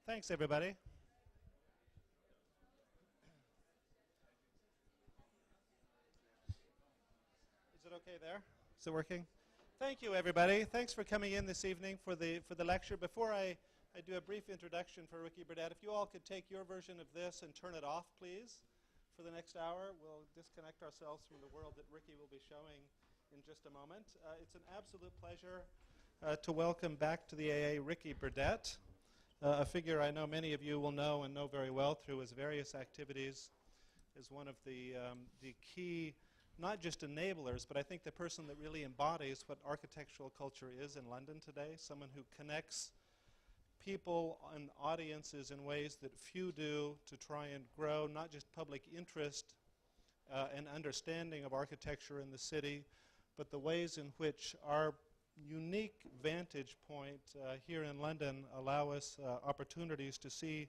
Thanks, everybody. Is it okay there? Is it working? Thank you, everybody. Thanks for coming in this evening for the lecture. Before I do a brief introduction for Ricky Burdett, if you all could take your version of this and turn it off, please, for the next hour. We'll disconnect ourselves from the world that Ricky will be showing in just a moment. It's an absolute pleasure to welcome back to the AA Ricky Burdett, a figure I know many of you will know and know very well through his various activities as one of the key, not just enablers, but I think the person that really embodies what architectural culture is in London today, someone who connects people and audiences in ways that few do to try and grow not just public interest and understanding of architecture in the city, but the ways in which our unique vantage point here in London allow us opportunities to see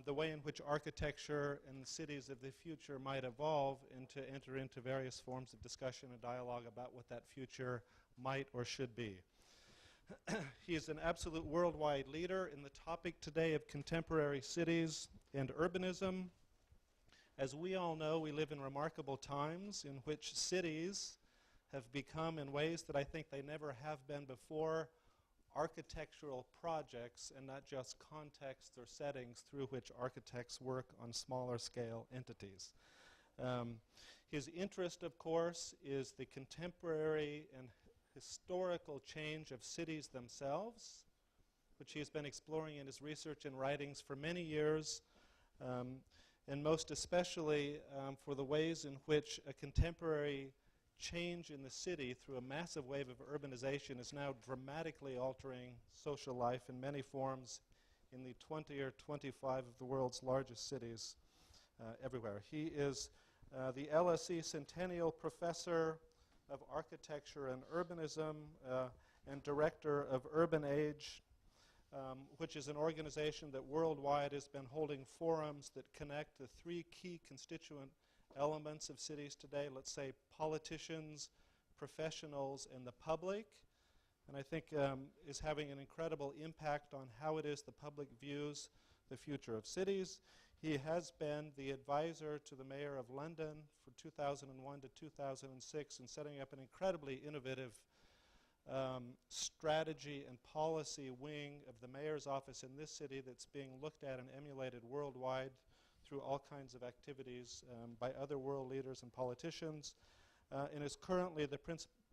the way in which architecture and the cities of the future might evolve and to enter into various forms of discussion and dialogue about what that future might or should be. He is an absolute worldwide leader in the topic today of contemporary cities and urbanism. As we all know, we live in remarkable times in which cities have become, in ways that I think they never have been before, architectural projects and not just contexts or settings through which architects work on smaller scale entities. His interest, of course, is the contemporary and historical change of cities themselves, which he has been exploring in his research and writings for many years, and most especially for the ways in which a contemporary change in the city through a massive wave of urbanization is now dramatically altering social life in many forms in the 20 or 25 of the world's largest cities everywhere. He is the LSE Centennial Professor of Architecture and Urbanism and Director of Urban Age, which is an organization that worldwide has been holding forums that connect the three key constituent elements of cities today, let's say politicians, professionals, and the public, and I think is having an incredible impact on how it is the public views the future of cities. He has been the advisor to the Mayor of London for 2001 to 2006 in setting up an incredibly innovative strategy and policy wing of the Mayor's office in this city that's being looked at and emulated worldwide through all kinds of activities by other world leaders and politicians, and is currently the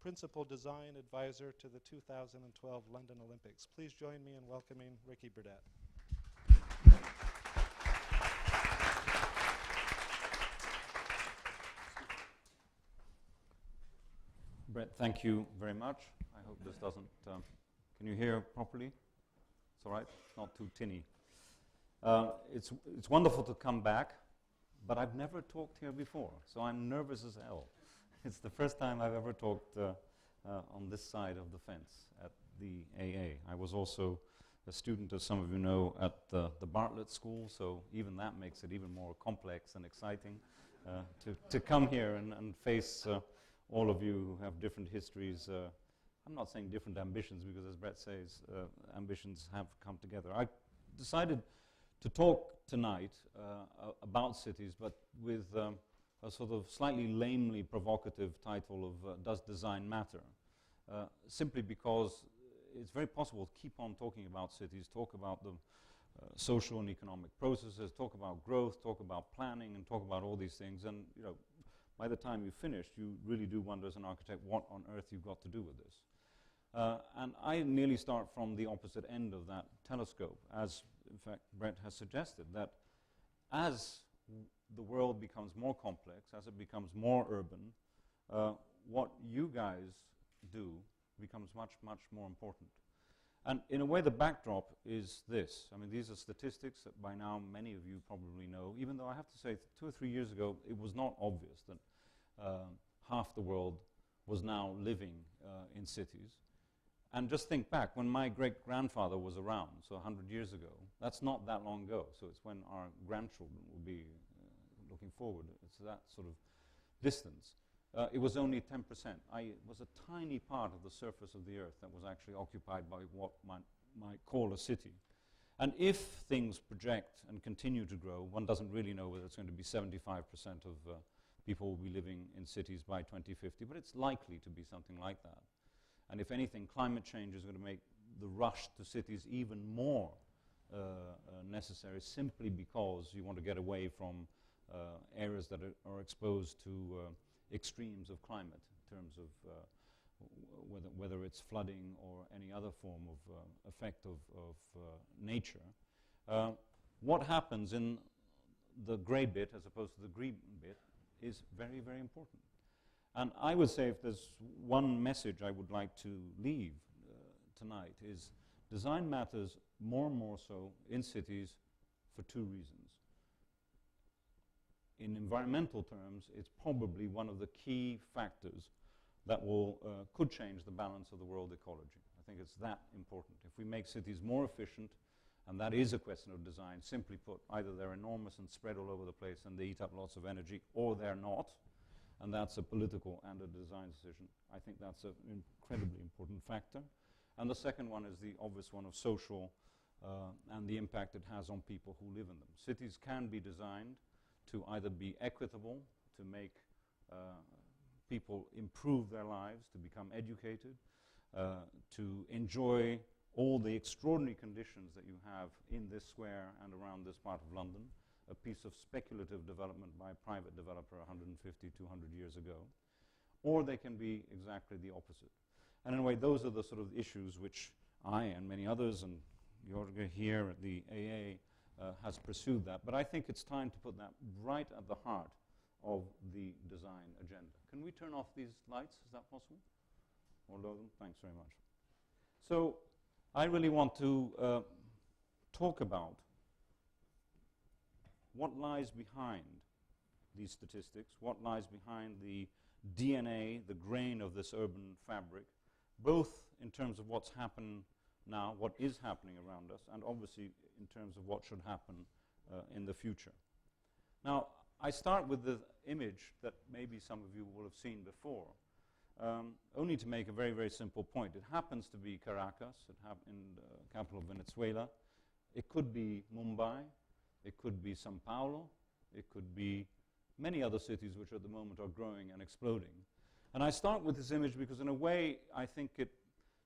principal design advisor to the 2012 London Olympics. Please join me in welcoming Ricky Burdett. Brett, thank you very much. I hope this doesn't... can you hear properly? It's all right? It's not too tinny. It's wonderful to come back, but I've never talked here before, so I'm nervous as hell. It's the first time I've ever talked on this side of the fence at the AA. I was also a student, as some of you know, at the Bartlett School, so even that makes it even more complex and exciting to come here and face all of you who have different histories. I'm not saying different ambitions, because as Brett says, ambitions have come together. I decided to talk tonight about cities, but with a sort of slightly lamely provocative title of Does Design Matter? Simply because it's very possible to keep on talking about cities, talk about the social and economic processes, talk about growth, talk about planning, and talk about all these things, and by the time you've finished, you really do wonder as an architect what on earth you've got to do with this. And I nearly start from the opposite end of that telescope, as in fact Brett has suggested, that as the world becomes more complex, as it becomes more urban, what you guys do becomes much, much more important. And in a way, the backdrop is this. I mean, these are statistics that by now many of you probably know, even though I have to say 2 or 3 years ago, it was not obvious that half the world was now living in cities. And just think back, when my great-grandfather was around, so 100 years ago, that's not that long ago, so it's when our grandchildren will be looking forward. It's that sort of distance. It was only 10%. It was a tiny part of the surface of the earth that was actually occupied by what one might call a city. And if things project and continue to grow, one doesn't really know whether it's going to be 75% of people will be living in cities by 2050, but it's likely to be something like that. And if anything, climate change is going to make the rush to cities even more necessary, simply because you want to get away from areas that are exposed to extremes of climate in terms of whether it's flooding or any other form of effect of nature. What happens in the grey bit as opposed to the green bit is very, very important. And I would say if there's one message I would like to leave tonight is design matters more and more so in cities for two reasons. In environmental terms, it's probably one of the key factors that could change the balance of the world ecology. I think it's that important. If we make cities more efficient, and that is a question of design, simply put, either they're enormous and spread all over the place and they eat up lots of energy, or they're not, and that's a political and a design decision. I think that's an incredibly important factor. And the second one is the obvious one of social and the impact it has on people who live in them. Cities can be designed to either be equitable, to make people improve their lives, to become educated, to enjoy all the extraordinary conditions that you have in this square and around this part of London, a piece of speculative development by a private developer 150, 200 years ago, or they can be exactly the opposite. And in a way, those are the sort of issues which I and many others, and Jorge here at the AA, has pursued that. But I think it's time to put that right at the heart of the design agenda. Can we turn off these lights? Is that possible? Or lower them? Thanks very much. So I really want to talk about what lies behind these statistics, what lies behind the DNA, the grain of this urban fabric, both in terms of what's happened now, what is happening around us, and obviously in terms of what should happen in the future. Now, I start with the image that maybe some of you will have seen before, only to make a very, very simple point. It happens to be Caracas, in the capital of Venezuela. It could be Mumbai. It could be Sao Paulo. It could be many other cities which at the moment are growing and exploding. And I start with this image because in a way I think it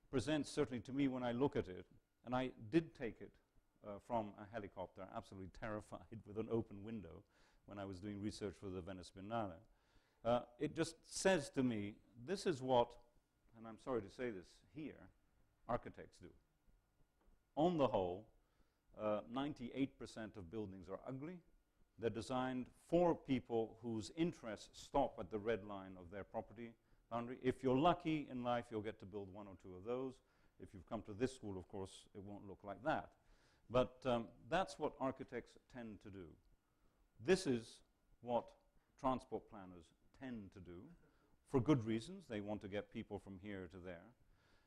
presents, certainly to me when I look at it, and I did take it from a helicopter, absolutely terrified with an open window when I was doing research for the Venice Biennale. It just says to me, this is what, and I'm sorry to say this here, architects do. On the whole, 98% of buildings are ugly. They're designed for people whose interests stop at the red line of their property boundary. If you're lucky in life, you'll get to build one or two of those. If you've come to this school, of course, it won't look like that. But that's what architects tend to do. This is what transport planners tend to do, for good reasons. They want to get people from here to there,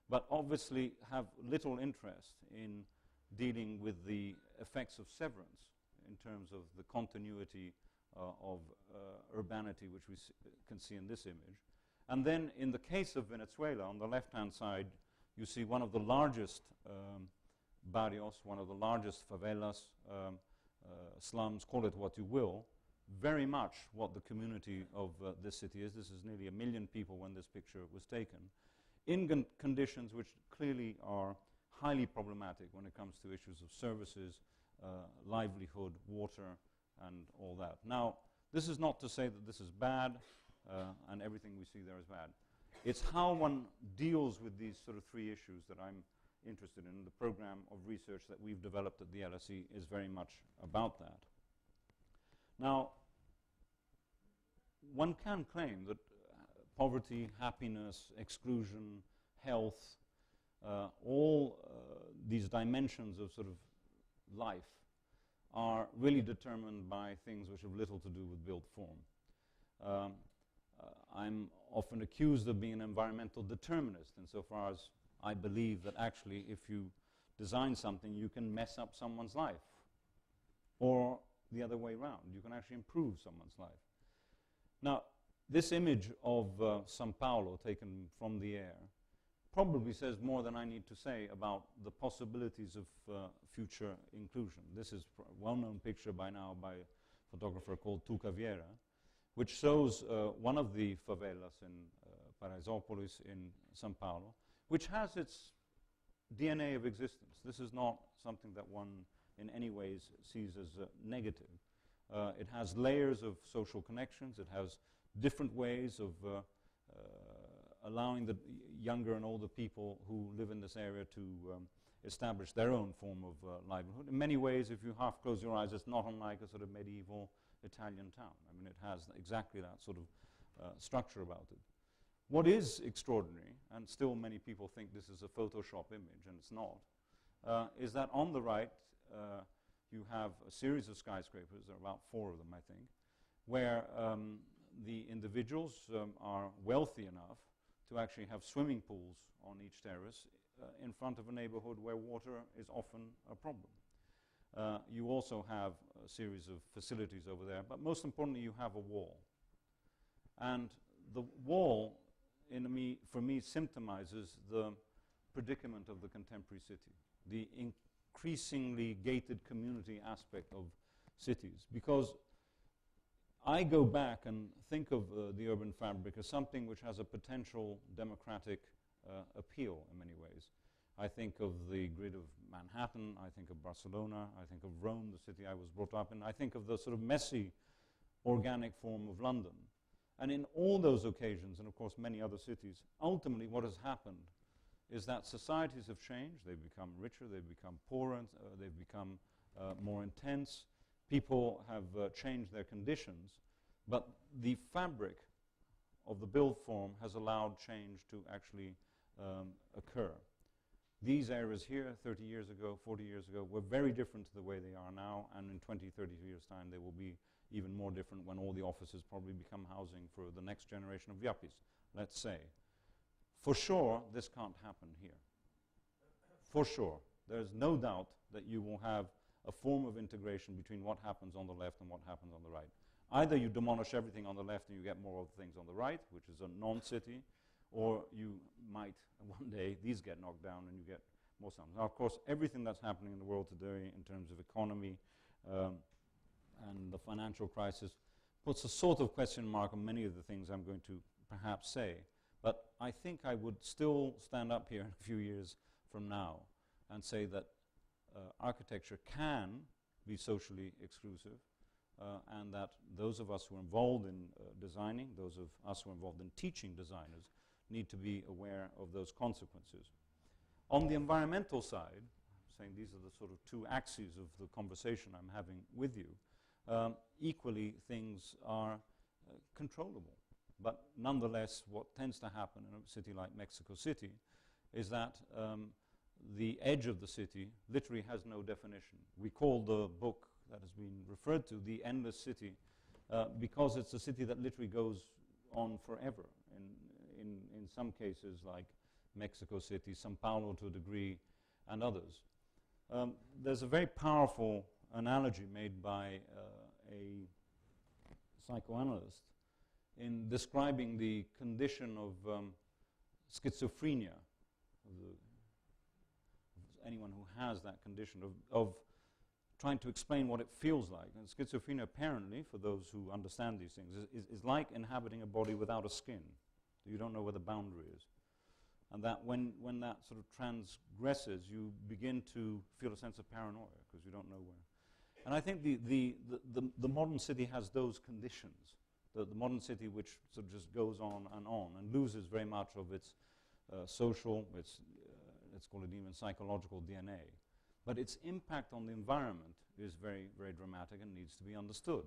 but obviously have little interest in dealing with the effects of severance in terms of the continuity of urbanity, which we can see in this image. And then in the case of Venezuela, on the left-hand side, you see one of the largest barrios, one of the largest favelas, slums, call it what you will, very much what the community of this city is. This is nearly 1 million people when this picture was taken, in conditions which clearly are highly problematic when it comes to issues of services, livelihood, water, and all that. Now, this is not to say that this is bad and everything we see there is bad. It's how one deals with these sort of three issues that I'm interested in. The program of research that we've developed at the LSE is very much about that. Now, one can claim that poverty, happiness, exclusion, health, all these dimensions of sort of life are really determined by things which have little to do with built form. I'm often accused of being an environmental determinist insofar as I believe that actually if you design something, you can mess up someone's life. Or the other way around, you can actually improve someone's life. Now, this image of Sao Paulo taken from the air probably says more than I need to say about the possibilities of future inclusion. This is a well-known picture by now by a photographer called Tuca Vieira, which shows one of the favelas in Paraisópolis in Sao Paulo, which has its DNA of existence. This is not something that one in any ways sees as negative. It has layers of social connections. It has different ways of allowing the younger and older people who live in this area to establish their own form of livelihood. In many ways, if you half close your eyes, it's not unlike a sort of medieval Italian town. I mean, it has exactly that sort of structure about it. What is extraordinary, and still many people think this is a Photoshop image, and it's not, is that on the right you have a series of skyscrapers, there are about 4 of them, I think, where the individuals are wealthy enough to actually have swimming pools on each terrace in front of a neighborhood where water is often a problem. You also have a series of facilities over there, but most importantly you have a wall. And the wall, for me, symptomizes the predicament of the contemporary city, the increasingly gated community aspect of cities. Because I go back and think of the urban fabric as something which has a potential democratic appeal in many ways. I think of the grid of Manhattan, I think of Barcelona, I think of Rome, the city I was brought up in, I think of the sort of messy, organic form of London. And in all those occasions, and of course many other cities, ultimately what has happened is that societies have changed. They've become richer, they've become poorer, they've become more intense. People have changed their conditions, but the fabric of the build form has allowed change to actually occur. These areas here, 30 years ago, 40 years ago, were very different to the way they are now, and in 20, 30 years' time they will be even more different when all the offices probably become housing for the next generation of yuppies, let's say. For sure, this can't happen here. For sure. There's no doubt that you will have a form of integration between what happens on the left and what happens on the right. Either you demolish everything on the left and you get more of things on the right, which is a non-city, or you might one day, these get knocked down and you get more sound. Now, of course, everything that's happening in the world today in terms of economy and the financial crisis puts a sort of question mark on many of the things I'm going to perhaps say. But I think I would still stand up here in a few years from now and say that architecture can be socially exclusive, and that those of us who are involved in designing, those of us who are involved in teaching designers, need to be aware of those consequences. On the environmental side, saying these are the sort of 2 axes of the conversation I'm having with you, equally things are controllable. But nonetheless, what tends to happen in a city like Mexico City is that the edge of the city literally has no definition. We call the book that has been referred to the Endless City because it's a city that literally goes on forever. In some cases, like Mexico City, Sao Paulo to a degree, and others. There's a very powerful analogy made by a psychoanalyst in describing the condition of schizophrenia, anyone who has that condition of trying to explain what it feels like. And schizophrenia, apparently, for those who understand these things, is like inhabiting a body without a skin. You don't know where the boundary is. And that when that sort of transgresses, you begin to feel a sense of paranoia because you don't know where. And I think the modern city has those conditions. The modern city which sort of just goes on and loses very much of its social, its let's call it even psychological DNA. But its impact on the environment is very, very dramatic and needs to be understood.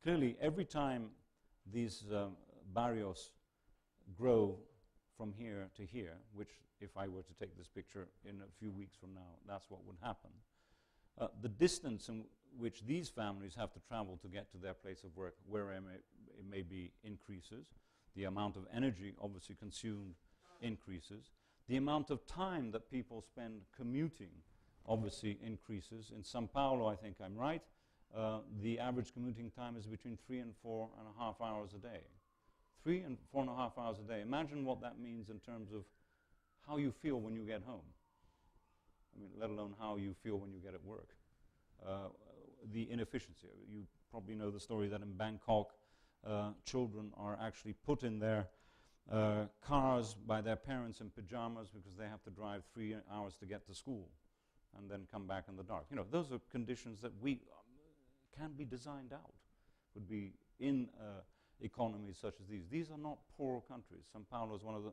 Clearly, every time these barrios grow from here to here, which if I were to take this picture in a few weeks from now, that's what would happen. The distance in which these families have to travel to get to their place of work, wherever it may be, increases. The amount of energy obviously consumed increases. The amount of time that people spend commuting obviously increases. In Sao Paulo, I think I'm right, the average commuting time is between 3 and 4.5 hours a day. 3 and 4.5 hours a day. Imagine what that means in terms of how you feel when you get home. I mean, let alone how you feel when you get at work. The inefficiency. You probably know the story that in Bangkok, children are actually put in their cars by their parents in pajamas because they have to drive 3 hours to get to school and then come back in the dark. You know, those are conditions that we can be designed out, would be in economies such as these. These are not poor countries. Sao Paulo is one of the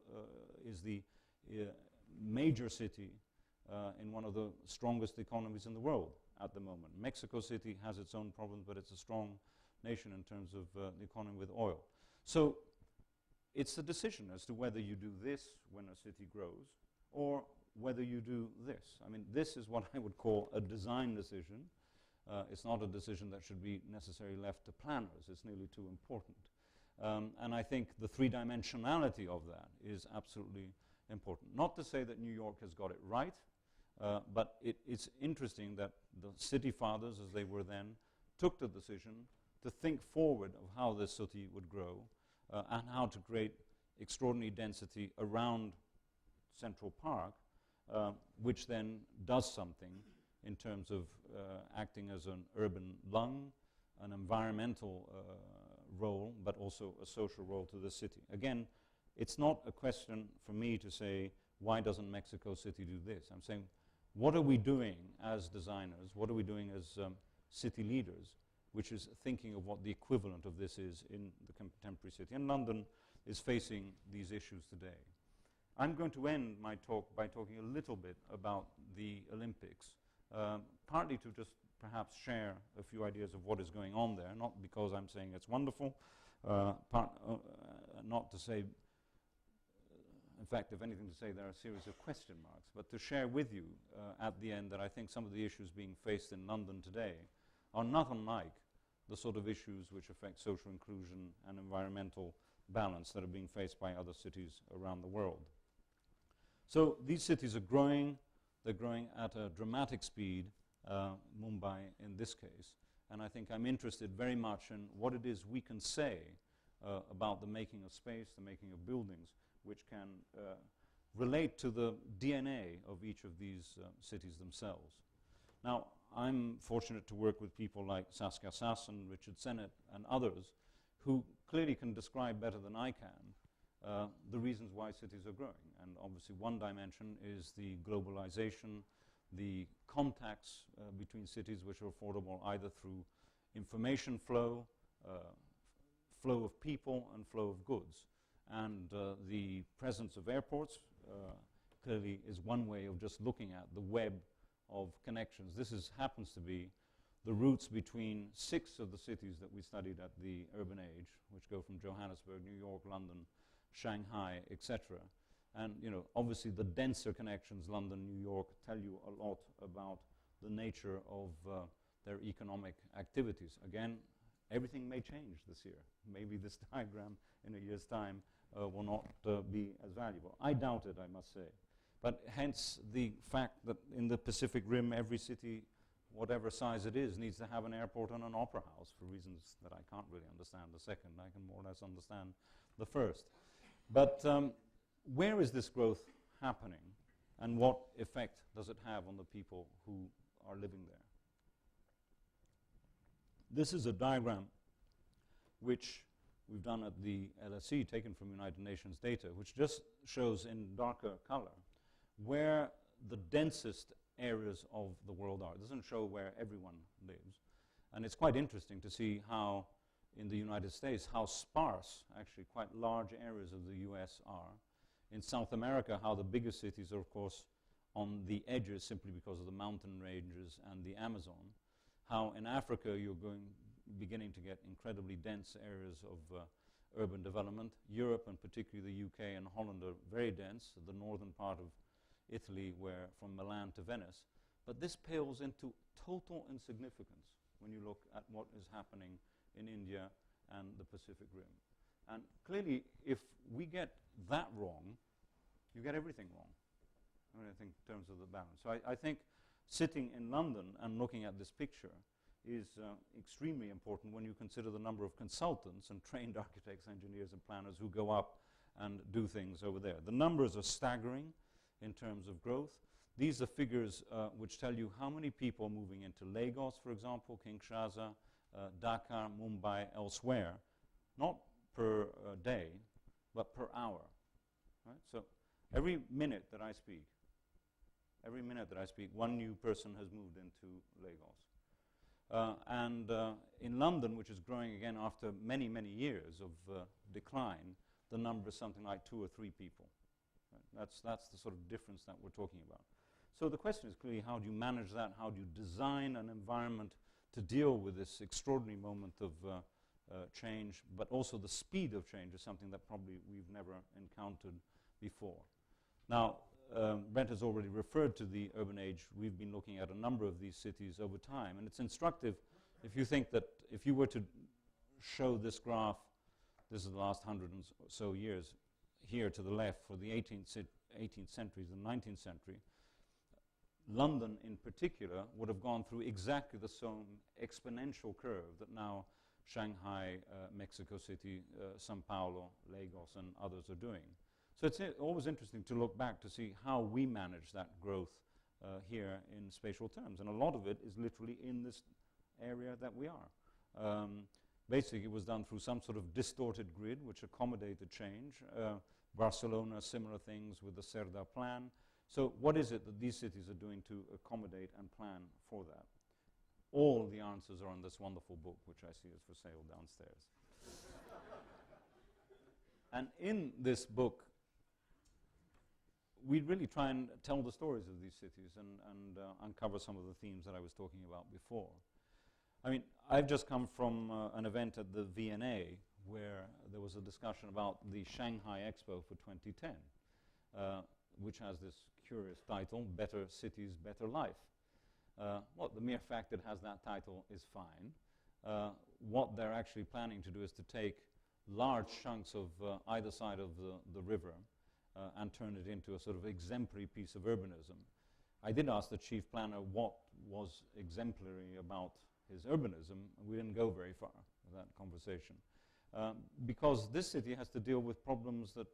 is the major city in one of the strongest economies in the world at the moment. Mexico City has its own problems, but it's a strong nation in terms of the economy with oil. So it's a decision as to whether you do this when a city grows or whether you do this. I mean, this is what I would call a design decision. It's not a decision that should be necessarily left to planners. It's nearly too important. And I think the three-dimensionality of that is absolutely important. Not to say that New York has got it right, but it's interesting that the city fathers, as they were then, took the decision to think forward of how this city would grow and how to create extraordinary density around Central Park, which then does something in terms of acting as an urban lung, an environmental role, but also a social role to the city. Again, it's not a question for me to say, why doesn't Mexico City do this? I'm saying, what are we doing as designers? What are we doing as city leaders, which is thinking of what the equivalent of this is in the contemporary city? And London is facing these issues today. I'm going to end my talk by talking a little bit about the Olympics, partly to just perhaps share a few ideas of what is going on there, not because I'm saying it's wonderful, not to say, in fact, if anything to say, there are a series of question marks, but to share with you at the end that I think some of the issues being faced in London today are not unlike the sort of issues which affect social inclusion and environmental balance that are being faced by other cities around the world. So these cities are growing. They're growing at a dramatic speed, Mumbai in this case, and I think I'm interested very much in what it is we can say about the making of space, the making of buildings, which can relate to the DNA of each of these cities themselves. Now, I'm fortunate to work with people like Saskia Sassen, Richard Sennett, and others who clearly can describe better than I can the reasons why cities are growing. And obviously one dimension is the globalization, the contacts between cities which are affordable either through information flow, flow of people, and flow of goods. And the presence of airports clearly is one way of just looking at the web of connections. This happens to be the routes between 6 of the cities that we studied at the Urban Age, which go from Johannesburg, New York, London, Shanghai, etc. And obviously the denser connections, London, New York, tell you a lot about the nature of their economic activities. Again, everything may change this year. Maybe this diagram in a year's time will not be as valuable. I doubt it, I must say. But hence the fact that in the Pacific Rim, every city, whatever size it is, needs to have an airport and an opera house for reasons that I can't really understand the second. I can more or less understand the first. But where is this growth happening, and what effect does it have on the people who are living there? This is a diagram which we've done at the LSE, taken from United Nations data, which just shows in darker color where the densest areas of the world are. It doesn't show where everyone lives. And it's quite interesting to see how, in the United States, how sparse, actually quite large areas of the US are. In South America, how the biggest cities are, of course, on the edges simply because of the mountain ranges and the Amazon. How in Africa you're beginning to get incredibly dense areas of urban development. Europe, and particularly the UK and Holland, are very dense. The northern part of Italy, where from Milan to Venice. But this pales into total insignificance when you look at what is happening in India and the Pacific Rim. And clearly, if we get that wrong, you get everything wrong. I think in terms of the balance. So I think sitting in London and looking at this picture is extremely important when you consider the number of consultants and trained architects, engineers, and planners who go up and do things over there. The numbers are staggering. in terms of growth. These are figures which tell you how many people are moving into Lagos, for example, Kinshasa, Dhaka, Mumbai, elsewhere, not per day, but per hour. Right? So every minute that I speak, one new person has moved into Lagos. And in London, which is growing again after many, many years of decline, the number is something like 2 or 3 people. Right? That's the sort of difference that we're talking about. So the question is clearly, how do you manage that? How do you design an environment to deal with this extraordinary moment of change, but also the speed of change is something that probably we've never encountered before. Now, Brent has already referred to the urban age. We've been looking at a number of these cities over time, and it's instructive if you think that if you were to show this graph, this is the last 100 and so years, here to the left for the 18th century, the 19th century, London in particular would have gone through exactly the same exponential curve that now Shanghai, Mexico City, Sao Paulo, Lagos, and others are doing. So it's always interesting to look back to see how we manage that growth here in spatial terms. And a lot of it is literally in this area that we are. Basically, it was done through some sort of distorted grid which accommodated change. Barcelona, similar things with the Cerda plan. So what is it that these cities are doing to accommodate and plan for that? All the answers are in this wonderful book, which I see is for sale downstairs. And in this book, we really try and tell the stories of these cities and uncover some of the themes that I was talking about before. I mean, I've just come from an event at the V&A where there was a discussion about the Shanghai Expo for 2010, which has this curious title, Better Cities, Better Life. Well, the mere fact that it has that title is fine. What they're actually planning to do is to take large chunks of either side of the river and turn it into a sort of exemplary piece of urbanism. I did ask the chief planner what was exemplary about his urbanism, and we didn't go very far with that conversation. Because this city has to deal with problems that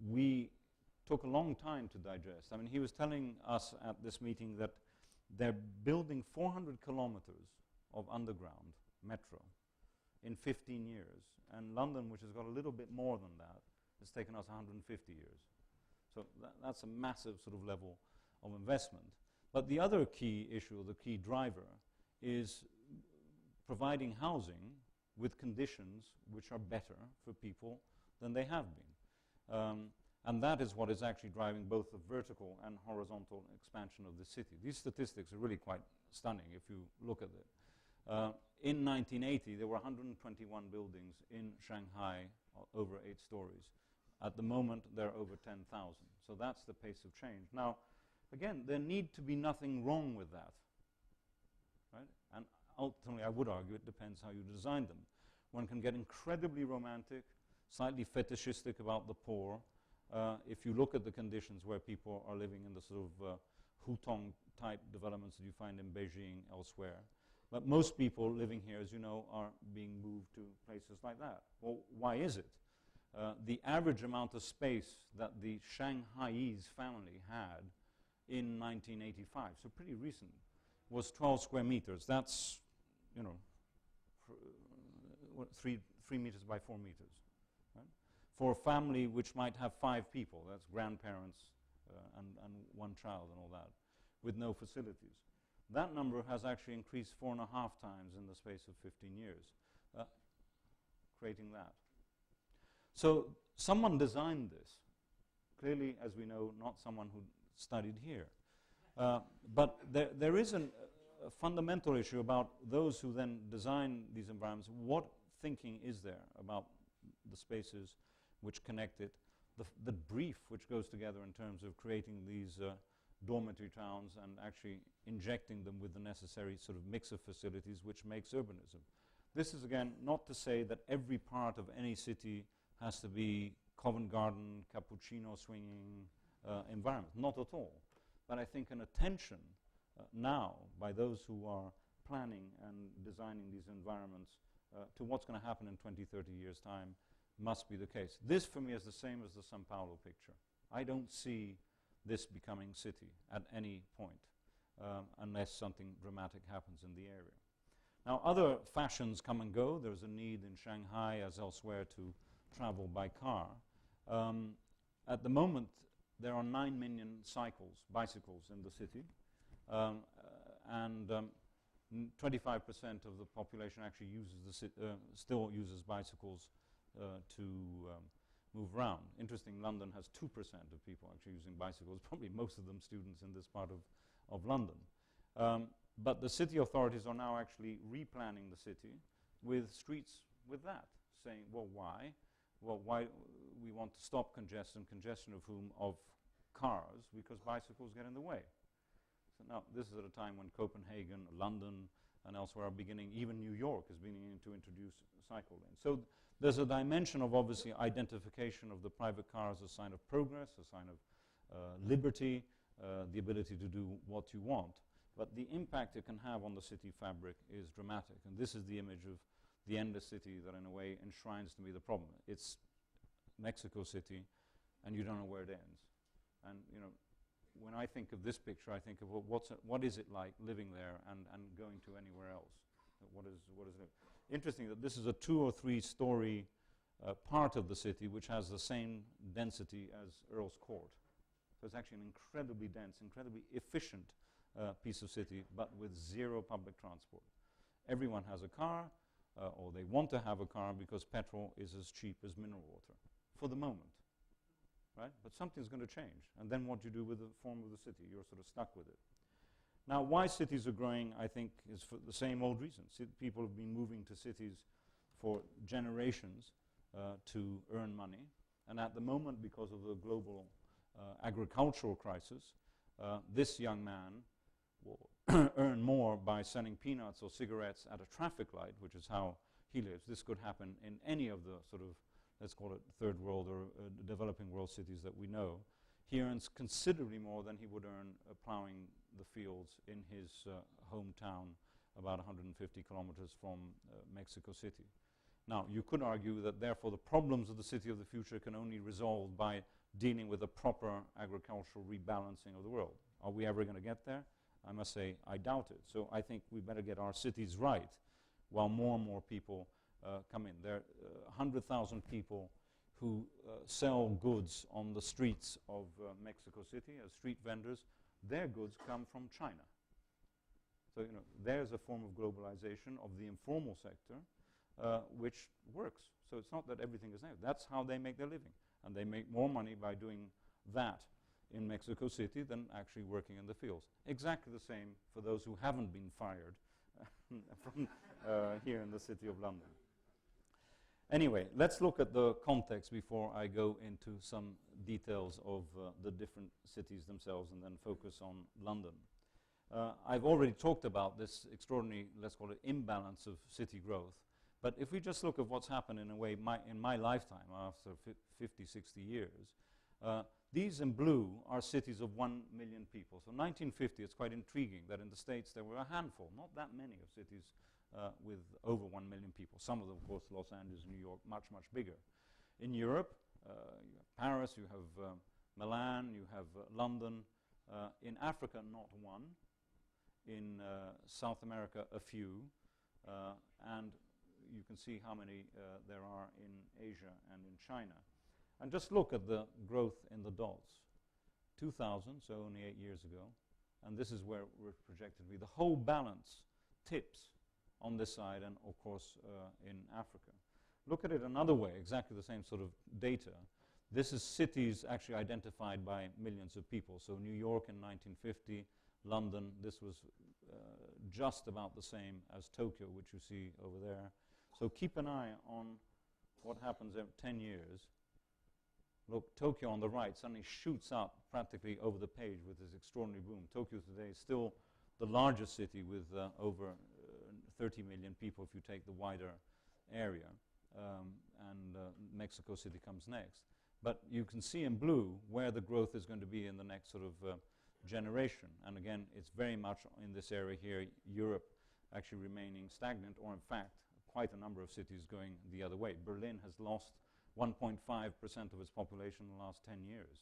we took a long time to digest. I mean, he was telling us at this meeting that they're building 400 kilometers of underground metro in 15 years. And London, which has got a little bit more than that, has taken us 150 years. So that's a massive sort of level of investment. But the other key issue, the key driver, is providing housing with conditions which are better for people than they have been. And that is what is actually driving both the vertical and horizontal expansion of the city. These statistics are really quite stunning if you look at it. In 1980, there were 121 buildings in Shanghai, over 8 stories. At the moment, there are over 10,000. So that's the pace of change. Now, again, there need to be nothing wrong with that. Right? And ultimately, I would argue it depends how you design them. One can get incredibly romantic, slightly fetishistic about the poor, if you look at the conditions where people are living in the sort of Hutong-type developments that you find in Beijing, elsewhere. But most people living here, as you know, are being moved to places like that. Well, why is it? The average amount of space that the Shanghaiese family had in 1985, so pretty recent, was 12 square meters. That's, you know, 3 meters by 4 meters. Right? For a family which might have 5 people, that's grandparents and 1 child and all that, with no facilities. That number has actually increased 4.5 times in the space of 15 years, creating that. So someone designed this. Clearly, as we know, not someone who studied here. But there is a fundamental issue about those who then design these environments. What thinking is there about the spaces which connect it, the brief which goes together in terms of creating these dormitory towns and actually injecting them with the necessary sort of mix of facilities which makes urbanism. This is, again, not to say that every part of any city has to be Covent Garden, cappuccino swinging environment. Not at all. But I think an attention now by those who are planning and designing these environments to what's going to happen in 20, 30 years' time must be the case. This, for me, is the same as the Sao Paulo picture. I don't see this becoming city at any point unless something dramatic happens in the area. Now, other fashions come and go. There's a need in Shanghai, as elsewhere, to travel by car. At the moment, there are 9 million bicycles in the city, and 25% of the population actually still uses bicycles to move around. Interesting, London has 2% of people actually using bicycles, probably most of them students in this part of London. But the city authorities are now actually replanning the city with streets with that, saying, well, why? Well, why we want to stop congestion of cars, because bicycles get in the way. So now this is at a time when Copenhagen, London, and elsewhere are beginning, even New York is beginning to introduce cycle lanes. So there's a dimension of obviously identification of the private car as a sign of progress, a sign of liberty, the ability to do what you want. But the impact it can have on the city fabric is dramatic. And this is the image of the endless city that in a way enshrines to me the problem. It's Mexico City, and you don't know where it ends. And you know, when I think of this picture, I think of what is it like living there and going to anywhere else? What is it? Interesting that this is a 2 or 3 story part of the city which has the same density as Earl's Court. So it's actually an incredibly dense, incredibly efficient piece of city, but with 0 public transport. Everyone has a car, or they want to have a car because petrol is as cheap as mineral water, for the moment. Right? But something's going to change. And then what you do with the form of the city, you're sort of stuck with it. Now, why cities are growing, I think, is for the same old reason. People have been moving to cities for generations to earn money. And at the moment, because of the global agricultural crisis, this young man will earn more by selling peanuts or cigarettes at a traffic light, which is how he lives. This could happen in any of the sort of, let's call it third world or developing world cities that we know. He earns considerably more than he would earn plowing the fields in his hometown about 150 kilometers from Mexico City. Now, you could argue that therefore the problems of the city of the future can only resolve by dealing with a proper agricultural rebalancing of the world. Are we ever going to get there? I must say, I doubt it. So I think we better get our cities right while more and more people come in. There are 100,000 people who sell goods on the streets of Mexico City as street vendors. Their goods come from China. So, you know, there's a form of globalization of the informal sector which works. So it's not that everything is there. That's how they make their living. And they make more money by doing that in Mexico City than actually working in the fields. Exactly the same for those who haven't been fired from here in the City of London. Anyway, let's look at the context before I go into some details of the different cities themselves and then focus on London. I've already talked about this extraordinary, let's call it, imbalance of city growth. But if we just look at what's happened in a way in my lifetime, after 50, 60 years, these in blue are cities of 1 million people. So 1950, it's quite intriguing that in the States there were a handful, not that many of cities with over 1 million people. Some of them, of course, Los Angeles, New York, much, much bigger. In Europe, you have Paris, you have Milan, you have London. In Africa, not one. In South America, a few. And you can see how many there are in Asia and in China. And just look at the growth in the dots. 2000, so only 8 years ago. And this is where we're projected to be. The whole balance tips on this side and, of course, in Africa. Look at it another way, exactly the same sort of data. This is cities actually identified by millions of people. So New York in 1950, London, this was just about the same as Tokyo, which you see over there. So keep an eye on what happens every 10 years. Look, Tokyo on the right suddenly shoots up practically over the page with this extraordinary boom. Tokyo today is still the largest city with over 30 million people if you take the wider area, and Mexico City comes next. But you can see in blue where the growth is going to be in the next sort of generation. And again, it's very much in this area here, Europe actually remaining stagnant, or in fact, quite a number of cities going the other way. Berlin has lost 1.5% of its population in the last 10 years.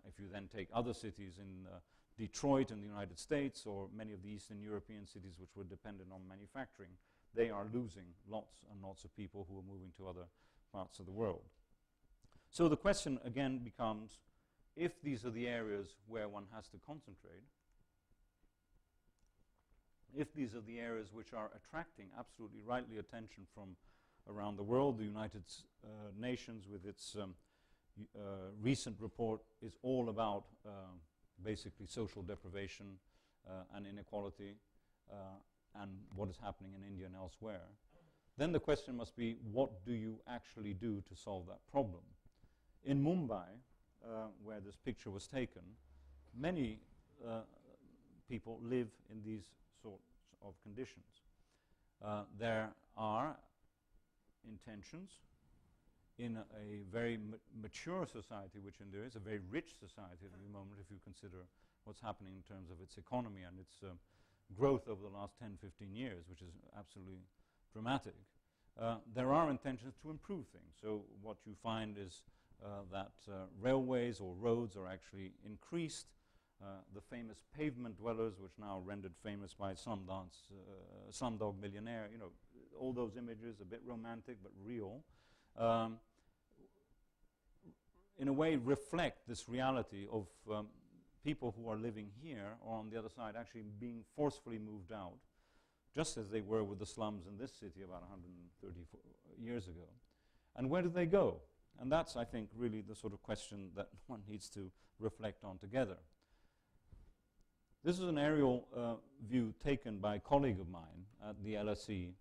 if you then take other cities in Detroit in the United States or many of the Eastern European cities which were dependent on manufacturing, they are losing lots and lots of people who are moving to other parts of the world. So the question again becomes, if these are the areas where one has to concentrate, if these are the areas which are attracting absolutely rightly attention from around the world, the United Nations with its recent report is all about basically social deprivation and inequality and what is happening in India and elsewhere, then the question must be, what do you actually do to solve that problem? In Mumbai, where this picture was taken, many people live in these sorts of conditions. There are intentions in a very mature society, which India is, a very rich society at the moment, if you consider what's happening in terms of its economy and its growth over the last 10, 15 years, which is absolutely dramatic. There are intentions to improve things. So what you find is that railways or roads are actually increased. The famous pavement dwellers, which now rendered famous by Slumdog Millionaire, you know, all those images, a bit romantic but real, in a way reflect this reality of people who are living here or on the other side actually being forcefully moved out, just as they were with the slums in this city about 130 years ago. And where do they go? And that's, I think, really the sort of question that one needs to reflect on together. This is an aerial view taken by a colleague of mine at the LSE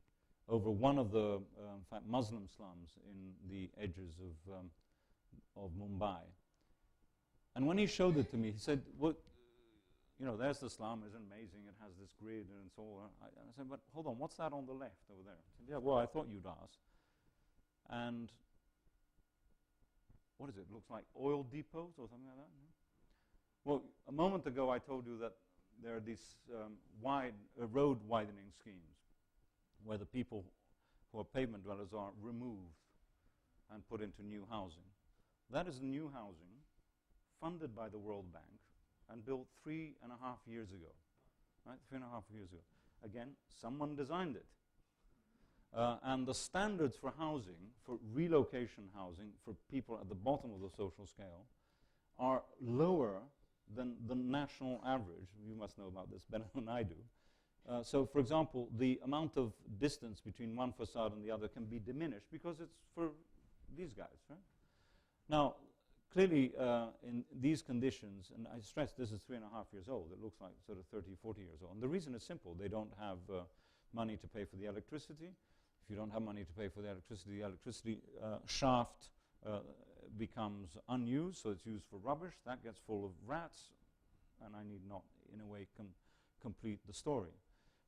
over one of the, in fact, Muslim slums in the edges of Mumbai. And when he showed it to me, he said, well, you know, there's the slum, it's amazing, it has this grid and so on. I said, but hold on, what's that on the left over there? He said, yeah, well, I thought you'd ask. And what is it? Looks like oil depots or something like that? Well, a moment ago I told you that there are these road widening schemes where the people who are pavement dwellers are removed and put into new housing. That is new housing funded by the World Bank and built 3.5 years ago. Right? 3.5 years ago. Again, someone designed it. And the standards for housing, for relocation housing, for people at the bottom of the social scale, are lower than the national average. You must know about this better than I do. So, for example, the amount of distance between one facade and the other can be diminished because it's for these guys, right? Now, clearly, in these conditions, and I stress this is 3.5 years old, it looks like sort of 30, 40 years old. And the reason is simple. They don't have money to pay for the electricity. If you don't have money to pay for the electricity shaft becomes unused, so it's used for rubbish. That gets full of rats, and I need not, in a way, complete the story.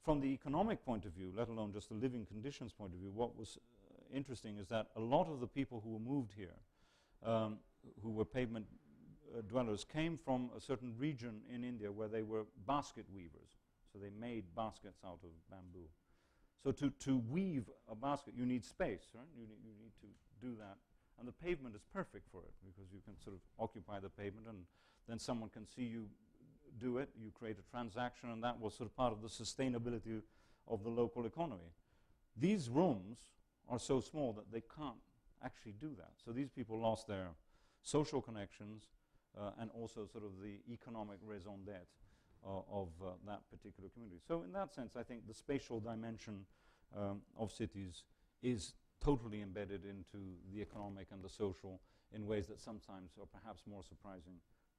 From the economic point of view, let alone just the living conditions point of view, what was interesting is that a lot of the people who were moved here, who were pavement dwellers, came from a certain region in India where they were basket weavers. So they made baskets out of bamboo. So to weave a basket, you need space, right? You need to do that. And the pavement is perfect for it because you can sort of occupy the pavement and then someone can see you do it. You create a transaction, and that was sort of part of the sustainability of the local economy. These rooms are so small that they can't actually do that. So these people lost their social connections and also sort of the economic raison d'etre of that particular community. So in that sense, I think the spatial dimension of cities is totally embedded into the economic and the social in ways that sometimes are perhaps more surprising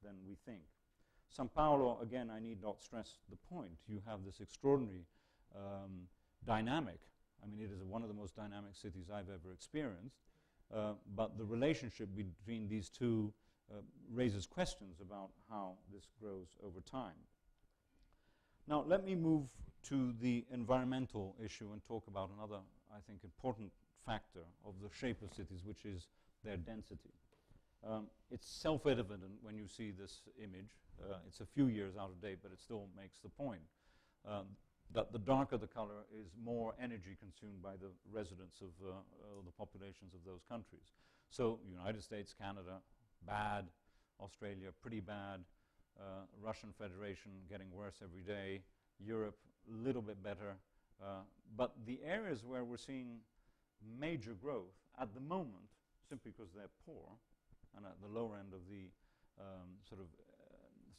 than we think. Sao Paulo, again, I need not stress the point. You have this extraordinary dynamic. I mean, it is one of the most dynamic cities I've ever experienced. But the relationship between these two raises questions about how this grows over time. Now, let me move to the environmental issue and talk about another, I think, important factor of the shape of cities, which is their density. It's self-evident when you see this image. It's a few years out of date, but it still makes the point that the darker the color is more energy consumed by the residents of the populations of those countries. So United States, Canada, bad. Australia, pretty bad. Russian Federation getting worse every day. Europe, a little bit better. But the areas where we're seeing major growth at the moment, simply because they're poor and at the lower end of the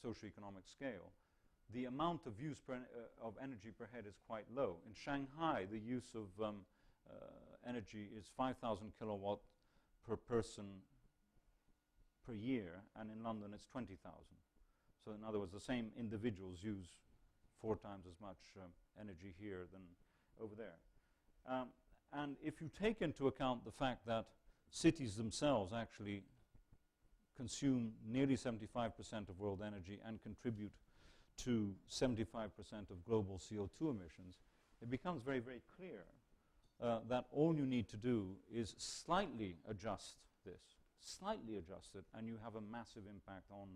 socioeconomic scale, the amount of use of energy per head is quite low. In Shanghai, the use of energy is 5,000 kilowatt per person per year, and in London it's 20,000. So in other words, the same individuals use 4 times as much energy here than over there. And if you take into account the fact that cities themselves actually consume nearly 75% of world energy and contribute to 75% of global CO2 emissions, it becomes very, very clear that all you need to do is slightly adjust this, slightly adjust it, and you have a massive impact on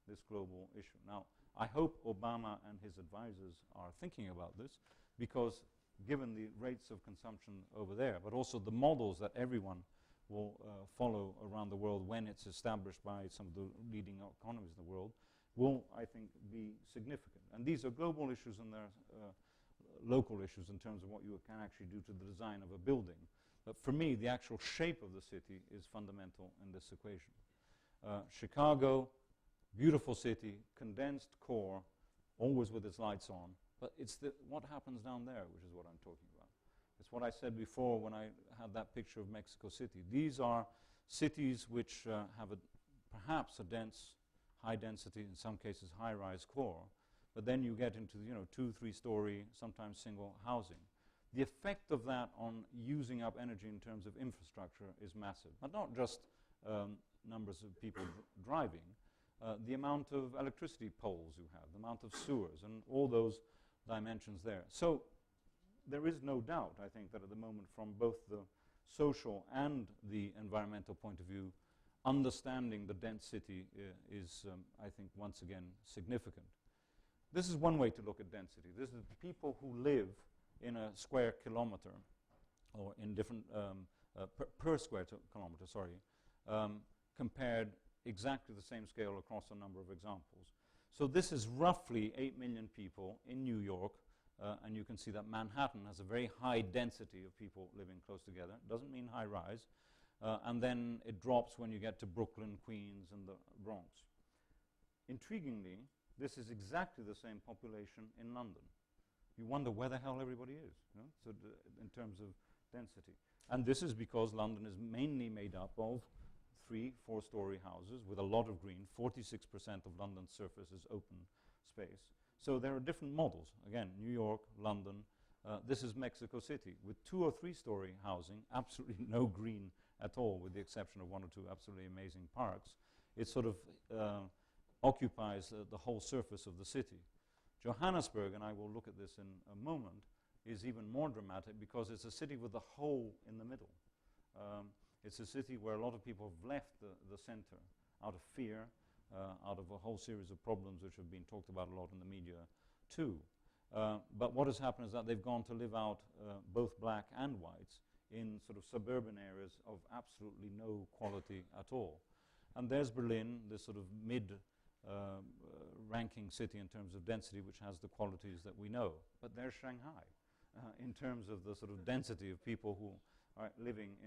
this global issue. Now, I hope Obama and his advisors are thinking about this, because given the rates of consumption over there, but also the models that everyone will follow around the world when it's established by some of the leading economies in the world, will, I think, be significant. And these are global issues, and they're local issues in terms of what you can actually do to the design of a building. But for me, the actual shape of the city is fundamental in this equation. Chicago, beautiful city, condensed core, always with its lights on, but it's what happens down there, which is what I'm talking about. It's what I said before when I had that picture of Mexico City. These are cities which have perhaps a dense, high density, in some cases high-rise core, but then you get into 2, 3-story, sometimes single housing. The effect of that on using up energy in terms of infrastructure is massive, but not just numbers of people driving. The amount of electricity poles you have, the amount of sewers, and all those dimensions there. So there is no doubt, I think, that at the moment, from both the social and the environmental point of view, understanding the dense city is, I think, once again, significant. This is one way to look at density. This is the people who live in a square kilometer, or in different, per square kilometer, sorry, compared exactly the same scale across a number of examples. So this is roughly 8 million people in New York, and you can see that Manhattan has a very high density of people living close together. Doesn't mean high rise. And then it drops when you get to Brooklyn, Queens, and the Bronx. Intriguingly, this is exactly the same population in London. You wonder where the hell everybody is, so in terms of density. And this is because London is mainly made up of 3, 4-story houses with a lot of green. 46% of London's surface is open space. So there are different models. Again, New York, London. This is Mexico City with 2 or 3-story housing, absolutely no green at all, with the exception of 1 or 2 absolutely amazing parks. It sort of occupies the whole surface of the city. Johannesburg, and I will look at this in a moment, is even more dramatic because it's a city with a hole in the middle. It's a city where a lot of people have left the center out of fear, out of a whole series of problems which have been talked about a lot in the media too. But what has happened is that they've gone to live out both black and whites in sort of suburban areas of absolutely no quality at all. And there's Berlin, this sort of mid-ranking city in terms of density, which has the qualities that we know. But there's Shanghai in terms of the sort of density of people who are living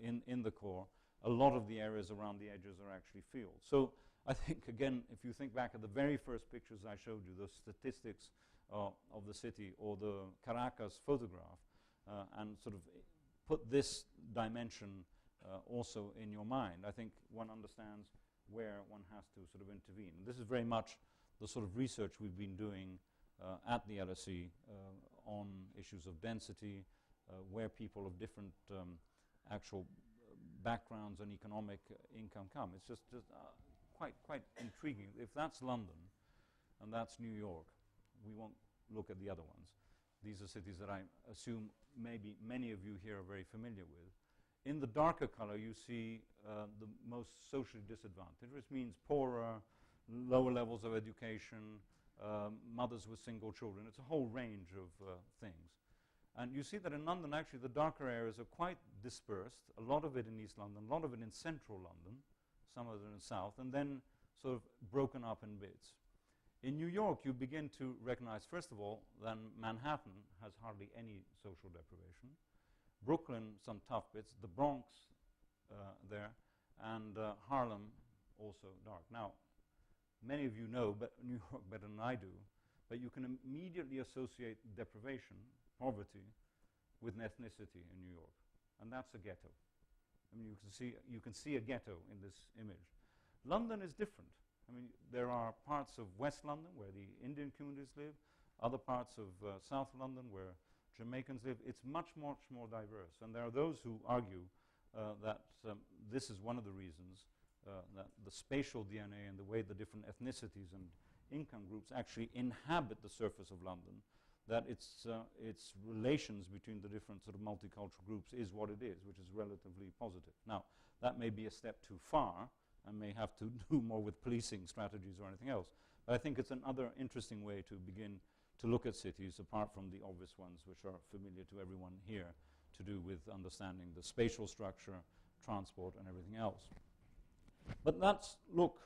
in the core. A lot of the areas around the edges are actually fields. So I think, again, if you think back at the very first pictures I showed you, the statistics of the city, or the Caracas photograph, and sort of put this dimension also in your mind, I think one understands where one has to sort of intervene. And this is very much the sort of research we've been doing at the LSE on issues of density, where people of different actual backgrounds and economic income come. It's just quite intriguing. If that's London and that's New York, we won't look at the other ones. These are cities that I assume maybe many of you here are very familiar with. In the darker color, you see the most socially disadvantaged, which means poorer, lower levels of education, mothers with single children. It's a whole range of things. And you see that in London, actually, the darker areas are quite dispersed, a lot of it in East London, a lot of it in central London, some of it in south, and then sort of broken up in bits. In New York, you begin to recognize, first of all, that Manhattan has hardly any social deprivation. Brooklyn, some tough bits. The Bronx there, and Harlem, also dark. Now, many of you know New York better than I do, but you can immediately associate deprivation, poverty, with ethnicity in New York, and that's a ghetto. I mean, you can see a ghetto in this image. London is different. I mean, there are parts of West London where the Indian communities live, other parts of South London where Jamaicans live. It's much, much more diverse, and there are those who argue that this is one of the reasons that the spatial DNA and the way the different ethnicities and income groups actually inhabit the surface of London, that its relations between the different sort of multicultural groups is what it is, which is relatively positive. Now, that may be a step too far and may have to do more with policing strategies or anything else, but I think it's another interesting way to begin to look at cities, apart from the obvious ones which are familiar to everyone here, to do with understanding the spatial structure, transport, and everything else. But let's look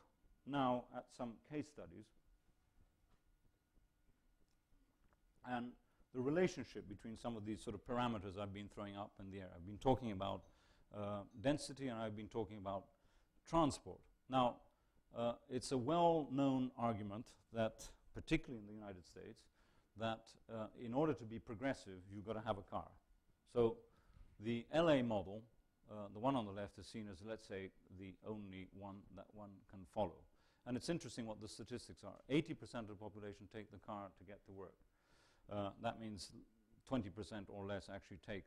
now at some case studies and the relationship between some of these sort of parameters I've been throwing up in the air. I've been talking about density, and I've been talking about transport. Now, it's a well-known argument that, particularly in the United States, that in order to be progressive, you've got to have a car. So the LA model, the one on the left, is seen as, let's say, the only one that one can follow. And it's interesting what the statistics are. 80% of the population take the car to get to work. That means 20% or less actually take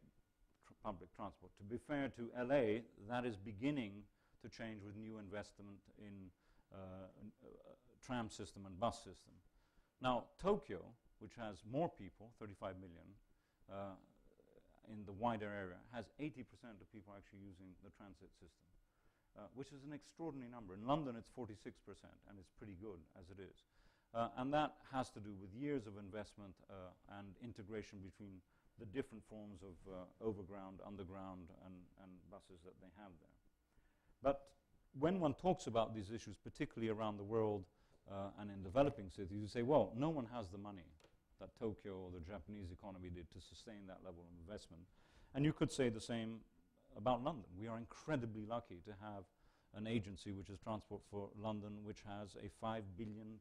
public transport. To be fair to LA, that is beginning to change with new investment in tram system and bus system. Now, Tokyo, which has more people, 35 million, in the wider area, has 80% of people actually using the transit system, which is an extraordinary number. In London, it's 46%, and it's pretty good as it is. And that has to do with years of investment and integration between the different forms of overground, underground, and buses that they have there. But when one talks about these issues, particularly around the world and in developing cities, you say, well, no one has the money that Tokyo or the Japanese economy did to sustain that level of investment. And you could say the same about London. We are incredibly lucky to have an agency which is Transport for London, which has a £5 billion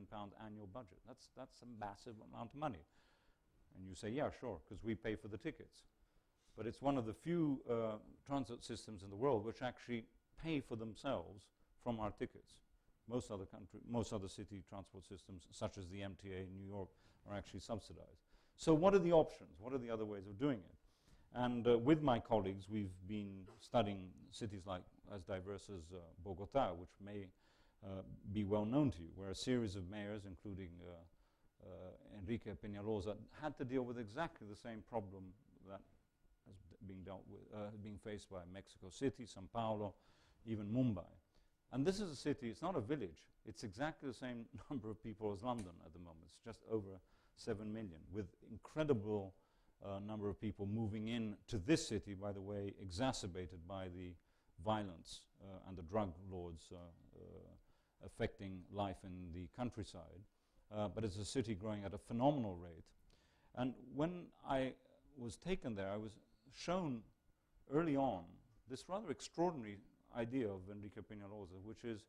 pound annual budget. That's a massive amount of money. And you say, yeah, sure, because we pay for the tickets. But it's one of the few transit systems in the world which actually pay for themselves from our tickets. Most other city transport systems, such as the MTA in New York, are actually subsidized. So what are the options? What are the other ways of doing it? And with my colleagues, we've been studying cities like as diverse as Bogota, which may be well known to you, where a series of mayors, including Enrique Peñalosa, had to deal with exactly the same problem that has being faced by Mexico City, Sao Paulo, even Mumbai. And this is a city, it's not a village, it's exactly the same number of people as London at the moment. It's just over 7 million, with incredible number of people moving in to this city, by the way, exacerbated by the violence and the drug lords affecting life in the countryside. But it's a city growing at a phenomenal rate. And when I was taken there, I was shown early on this rather extraordinary idea of Enrique Peñalosa, which is,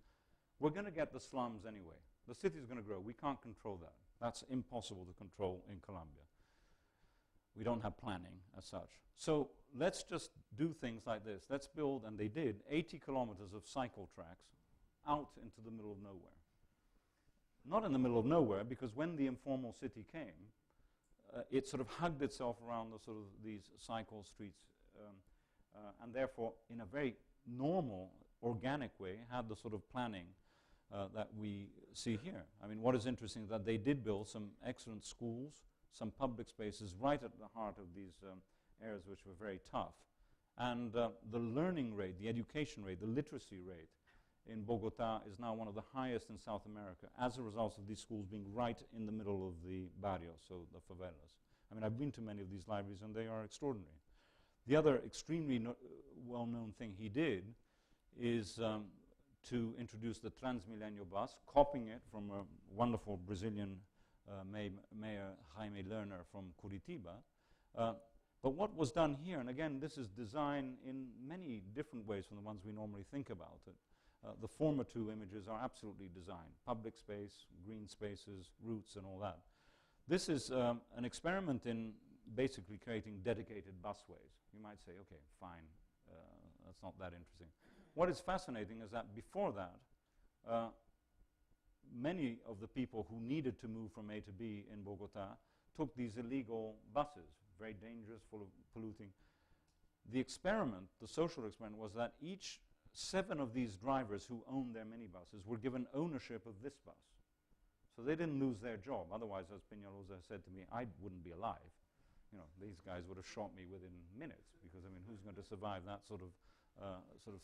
we're going to get the slums anyway. The city is going to grow. We can't control that. That's impossible to control in Colombia. We don't have planning as such. So let's just do things like this. Let's build, and they did, 80 kilometers of cycle tracks out into the middle of nowhere. Not in the middle of nowhere, because when the informal city came, it sort of hugged itself around the sort of these cycle streets, and therefore, in a very normal, organic way, had the sort of planning that we see here. I mean, what is interesting is that they did build some excellent schools, some public spaces right at the heart of these areas which were very tough. And the learning rate, the education rate, the literacy rate in Bogota is now one of the highest in South America as a result of these schools being right in the middle of the barrios, so the favelas. I mean, I've been to many of these libraries and they are extraordinary. The other extremely well-known thing he did is to introduce the Transmilenio bus, copying it from a wonderful Brazilian mayor, Jaime Lerner from Curitiba. But what was done here, and again, this is design in many different ways from the ones we normally think about it. The former two images are absolutely designed. Public space, green spaces, routes, and all that. This is an experiment in basically creating dedicated busways. You might say, okay, fine, that's not that interesting. What is fascinating is that before that, many of the people who needed to move from A to B in Bogota took these illegal buses, very dangerous, full of polluting. The experiment, the social experiment, was that each 7 of these drivers who owned their minibuses were given ownership of this bus. So they didn't lose their job. Otherwise, as Peñalosa said to me, I wouldn't be alive. You know, these guys would have shot me within minutes, because, I mean, who's going to survive that sort of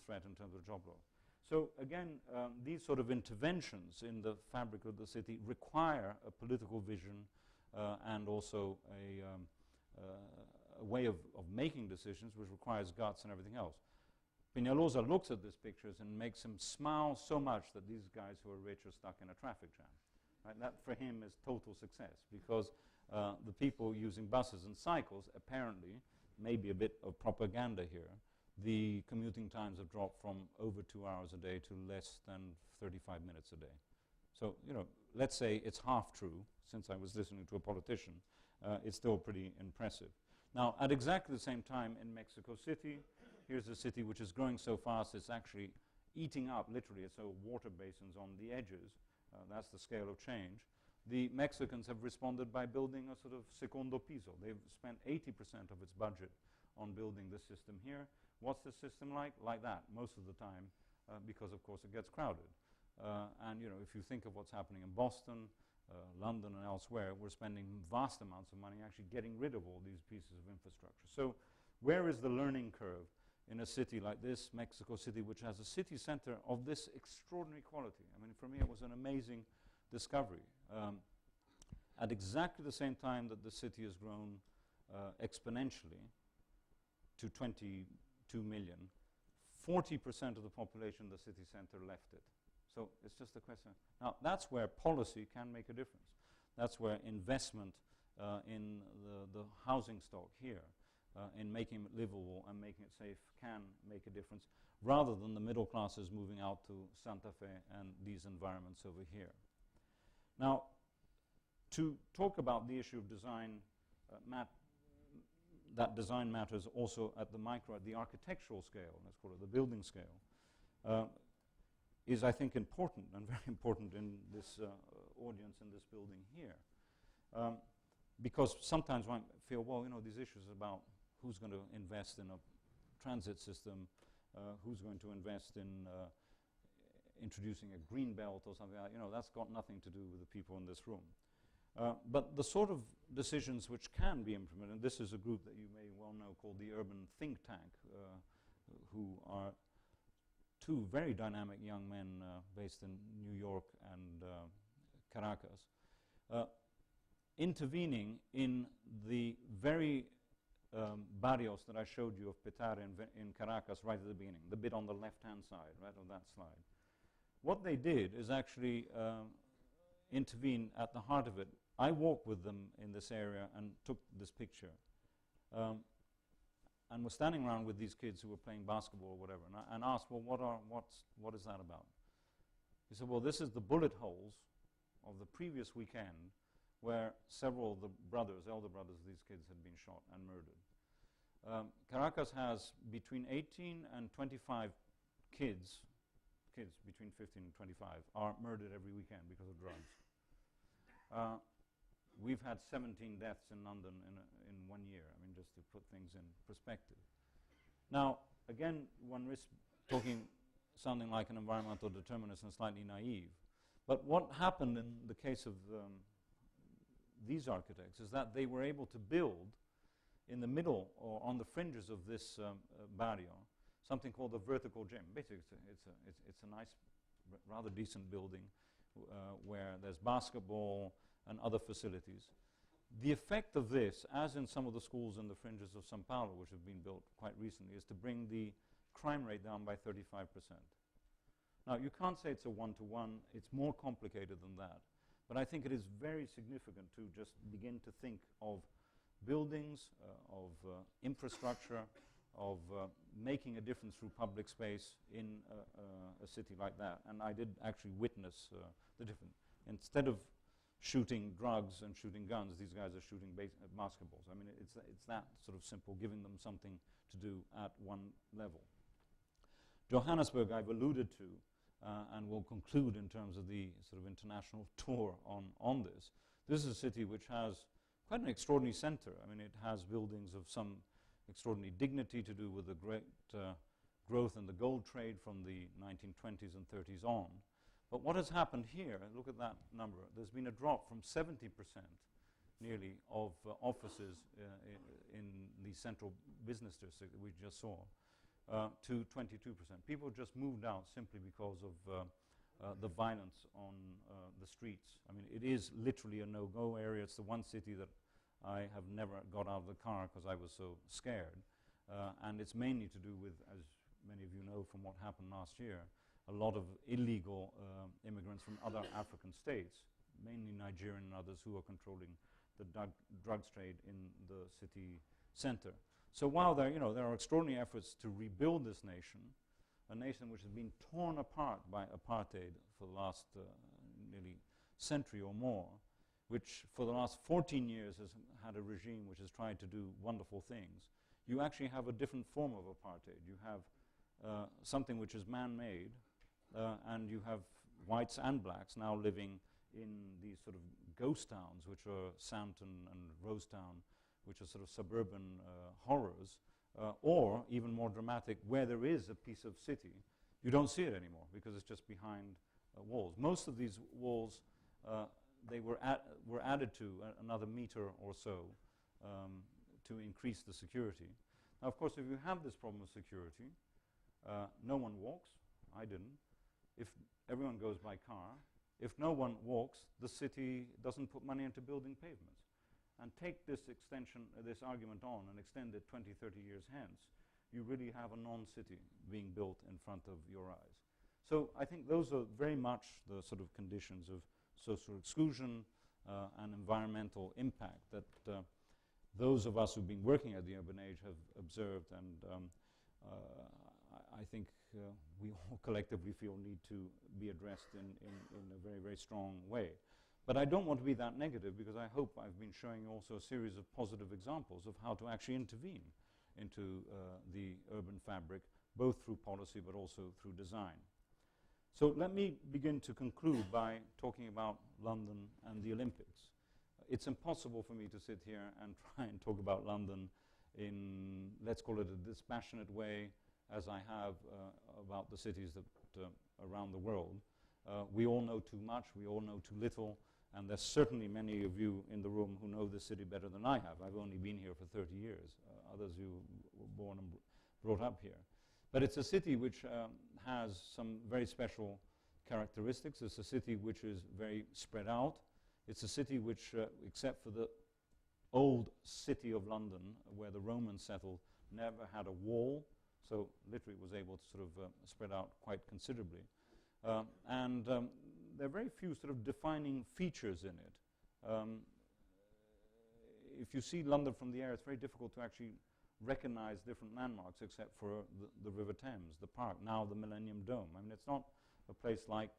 threat in terms of job loss? So again, these sort of interventions in the fabric of the city require a political vision and also a way of making decisions, which requires guts and everything else. Peñalosa looks at these pictures and makes him smile so much that these guys who are rich are stuck in a traffic jam. Right? That for him is total success, because the people using buses and cycles, apparently, maybe a bit of propaganda here, the commuting times have dropped from over 2 hours a day to less than 35 minutes a day. So, you know, let's say it's half true, since I was listening to a politician, it's still pretty impressive. Now, at exactly the same time in Mexico City, here's a city which is growing so fast it's actually eating up, literally, so water basins on the edges. That's the scale of change. The Mexicans have responded by building a sort of segundo piso. They've spent 80% of its budget on building this system here. What's the system like? Like that, most of the time, because, of course, it gets crowded. And, you know, if you think of what's happening in Boston, London, and elsewhere, we're spending vast amounts of money actually getting rid of all these pieces of infrastructure. So where is the learning curve in a city like this, Mexico City, which has a city center of this extraordinary quality? I mean, for me, it was an amazing discovery. At exactly the same time that the city has grown exponentially to 22 million, 40% of the population of the city center left it. So it's just a question. Now, that's where policy can make a difference. That's where investment in the housing stock here, in making it livable and making it safe, can make a difference, rather than the middle classes moving out to Santa Fe and these environments over here. Now, to talk about the issue of design, that design matters also at the micro, at the architectural scale, let's call it the building scale, is, I think, important, and very important in this audience in this building here. Because sometimes one feel, well, you know, these issues about who's going to invest in a transit system, who's going to invest in introducing a green belt or something like that, you know, that's got nothing to do with the people in this room. But the sort of decisions which can be implemented, and this is a group that you may well know called the Urban Think Tank, who are 2 very dynamic young men based in New York and Caracas, intervening in the very barrios that I showed you of Petare in Caracas right at the beginning, the bit on the left-hand side, right, of that slide. What they did is actually intervene at the heart of it. I walked with them in this area and took this picture. And was standing around with these kids who were playing basketball or whatever, and asked, well, what is that about? He said, well, this is the bullet holes of the previous weekend where several of the brothers, elder brothers of these kids, had been shot and murdered. Caracas has between 18 and 25 kids between 15 and 25 are murdered every weekend because of drugs. We've had 17 deaths in London in 1 year, I mean, just to put things in perspective. Now, again, one risks sounding like an environmental determinist and slightly naive. But what happened in the case of these architects is that they were able to build in the middle or on the fringes of this barrio something called the vertical gym. Basically, it's a nice, rather decent building where there's basketball and other facilities. The effect of this, as in some of the schools in the fringes of Sao Paulo, which have been built quite recently, is to bring the crime rate down by 35%. Now, you can't say it's a one-to-one. It's more complicated than that. But I think it is very significant to just begin to think of buildings, of infrastructure, of making a difference through public space in a city like that. And I did actually witness the difference. Instead of shooting drugs and shooting guns, these guys are shooting basketballs. I mean, it's that sort of simple, giving them something to do at one level. Johannesburg I've alluded to, and will conclude in terms of the sort of international tour on this. This is a city which has quite an extraordinary center. I mean, it has buildings of some extraordinary dignity to do with the great growth in the gold trade from the 1920s and 30s on. But what has happened here, look at that number, there's been a drop from 70% nearly of offices in the central business district that we just saw to 22%. People just moved out simply because of the violence on the streets. I mean, it is literally a no-go area. It's the one city that I have never got out of the car because I was so scared. And it's mainly to do with, as many of you know from what happened last year, a lot of illegal immigrants from other African states, mainly Nigerian and others, who are controlling the drugs trade in the city center. So while there are extraordinary efforts to rebuild this nation, a nation which has been torn apart by apartheid for the last nearly century or more, which for the last 14 years has had a regime which has tried to do wonderful things, you actually have a different form of apartheid. You have something which is man-made, and you have whites and blacks now living in these sort of ghost towns, which are Sandton and Rosetown, which are sort of suburban horrors, or even more dramatic, where there is a piece of city, you don't see it anymore because it's just behind walls. Most of these walls, they were added to another meter or so to increase the security. Now, of course, if you have this problem of security, no one walks. I didn't. If everyone goes by car, if no one walks, the city doesn't put money into building pavements. And take this extension, this argument on, and extend it 20, 30 years hence, you really have a non-city being built in front of your eyes. So I think those are very much the sort of conditions of social exclusion and environmental impact that those of us who've been working at the urban age have observed, and I think we all collectively feel need to be addressed in a very, very strong way. But I don't want to be that negative, because I hope I've been showing you also a series of positive examples of how to actually intervene into the urban fabric, both through policy but also through design. So let me begin to conclude by talking about London and the Olympics. It's impossible for me to sit here and try and talk about London in, let's call it, a dispassionate way, as I have about the cities that around the world. We all know too much, we all know too little, and there's certainly many of you in the room who know this city better than I have. I've only been here for 30 years. Others who were born and brought up here. But it's a city which has some very special characteristics. It's a city which is very spread out. It's a city which, except for the old city of London, where the Romans settled, never had a wall, so literally was able to sort of spread out quite considerably. There are very few sort of defining features in it. If you see London from the air, it's very difficult to actually recognize different landmarks except for the River Thames, the park, now the Millennium Dome. I mean, it's not a place like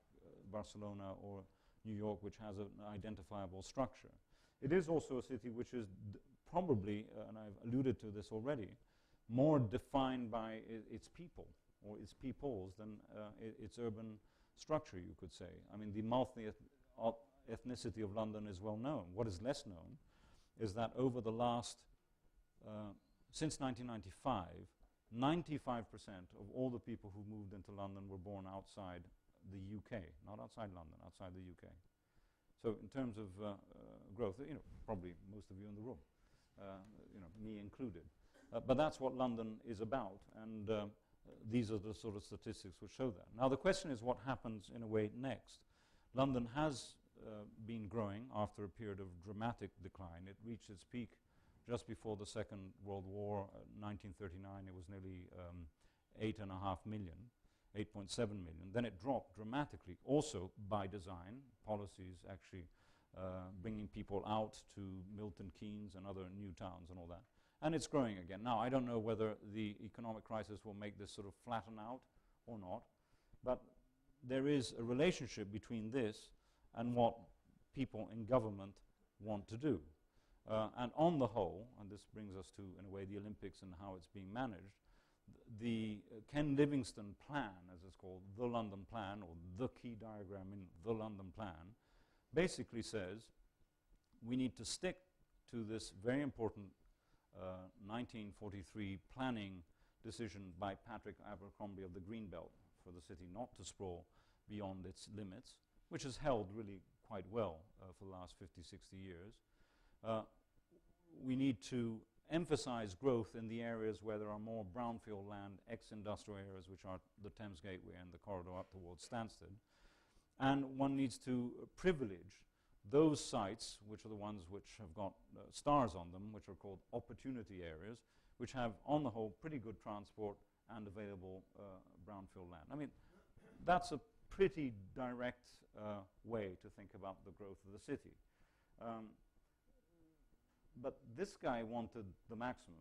Barcelona or New York, which has an identifiable structure. It is also a city which is probably, and I've alluded to this already, more defined by its people or its peoples than its urban structure, you could say. I mean, the multi-ethnicity of London is well known. What is less known is that over the last, since 1995, 95% of all the people who moved into London were born outside the UK, not outside London, outside the UK. So in terms of growth, probably most of you in the room, me included. But that's what London is about, and these are the sort of statistics which show that. Now the question is what happens in a way next. London has been growing after a period of dramatic decline. It reached its peak just before the Second World War, 1939. It was nearly 8.5 million. 8.7 million. Then it dropped dramatically, also by design, policies actually bringing people out to Milton Keynes and other new towns and all that. And it's growing again. Now, I don't know whether the economic crisis will make this sort of flatten out or not, but there is a relationship between this and what people in government want to do. And on the whole, and this brings us to, in a way, the Olympics and how it's being managed, the Ken Livingstone plan, as it's called, the London Plan, or the key diagram in the London Plan, basically says we need to stick to this very important 1943 planning decision by Patrick Abercrombie of the Greenbelt for the city not to sprawl beyond its limits, which has held really quite well for the last 50, 60 years. We need to emphasize growth in the areas where there are more brownfield land, ex-industrial areas, which are the Thames Gateway and the corridor up towards Stansted. And one needs to privilege those sites, which are the ones which have got stars on them, which are called opportunity areas, which have, on the whole, pretty good transport and available brownfield land. I mean, that's a pretty direct way to think about the growth of the city. But this guy wanted the maximum.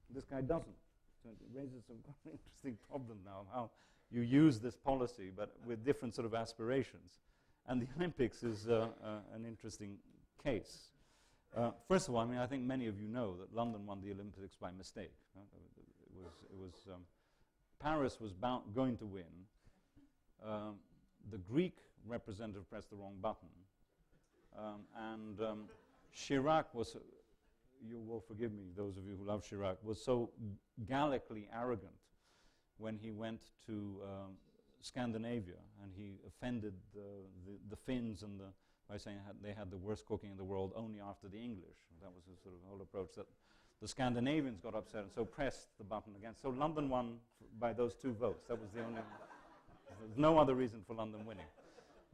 This guy doesn't. So it raises some quite interesting problems now, how you use this policy, but with different sort of aspirations. And the Olympics is an interesting case. First of all, I mean, I think many of you know that London won the Olympics by mistake. Paris was going to win. The Greek representative pressed the wrong button. Chirac was, you will forgive me, those of you who love Chirac, was so Gallically arrogant when he went to Scandinavia, and he offended the Finns by saying they had the worst cooking in the world only after the English. That was his sort of whole approach. That the Scandinavians got upset and so pressed the button again. So London won by those 2 votes. That was the only. There's no other reason for London winning.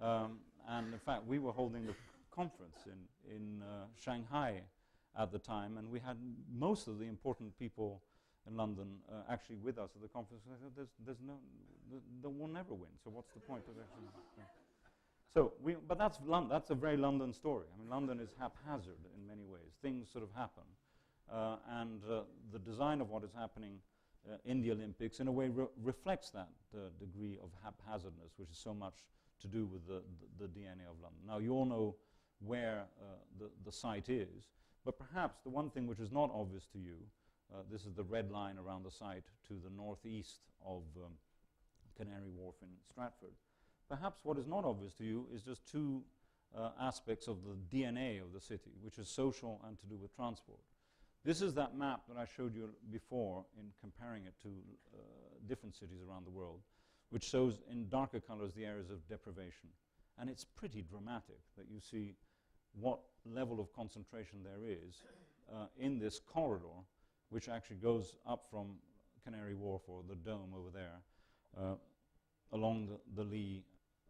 And in fact, we were holding the conference in Shanghai at the time, and we had most of the important people in London actually with us at the conference. I said, we'll never win, so what's the point of actually? Yeah. So, but that's a very London story. I mean, London is haphazard in many ways. Things sort of happen. And the design of what is happening in the Olympics in a way reflects that degree of haphazardness, which is so much to do with the DNA of London. Now, you all know where the site is, but perhaps the one thing which is not obvious to you, this is the red line around the site to the northeast of Canary Wharf in Stratford. Perhaps what is not obvious to you is just 2 aspects of the DNA of the city, which is social and to do with transport. This is that map that I showed you before in comparing it to different cities around the world, which shows in darker colors the areas of deprivation. And it's pretty dramatic that you see what level of concentration there is in this corridor, which actually goes up from Canary Wharf or the Dome over there, along the Lee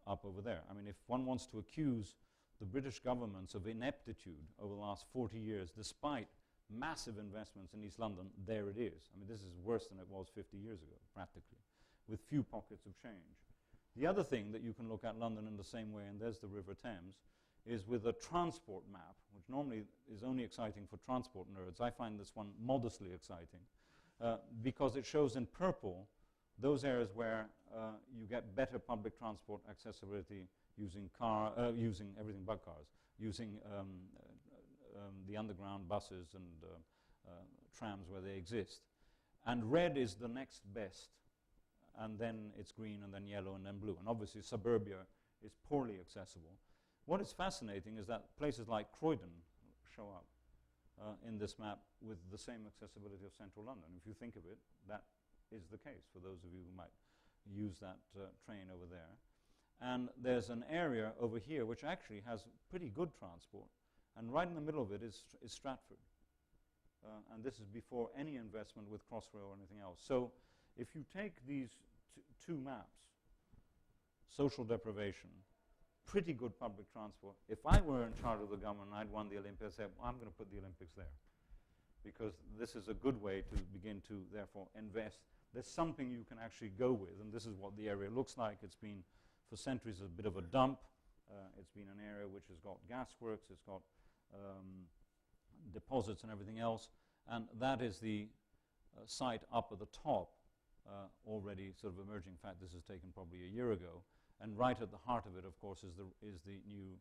up over there. I mean, if one wants to accuse the British governments of ineptitude over the last 40 years, despite massive investments in East London, there it is. I mean, this is worse than it was 50 years ago, practically, with few pockets of change. The other thing that you can look at London in the same way, and there's the River Thames, is with a transport map, which normally is only exciting for transport nerds. I find this one modestly exciting because it shows in purple those areas where you get better public transport accessibility using everything but cars, using the underground buses and trams where they exist. And red is the next best, and then it's green, and then yellow, and then blue. And obviously suburbia is poorly accessible. What is fascinating is that places like Croydon show up in this map with the same accessibility of central London. If you think of it, that is the case for those of you who might use that train over there. And there's an area over here which actually has pretty good transport, and right in the middle of it is Stratford. And this is before any investment with Crossrail or anything else. So if you take these 2 maps, social deprivation, pretty good public transport. If I were in charge of the government and I'd won the Olympics, I'd say, well, I'm going to put the Olympics there, because this is a good way to begin to, therefore, invest there's something you can actually go with, and this is what the area looks like. It's been, for centuries, a bit of a dump. It's been an area which has got gasworks, it's got deposits and everything else, and that is the site up at the top, already sort of emerging. In fact, this is taken probably a year ago, and right at the heart of it, of course, is the new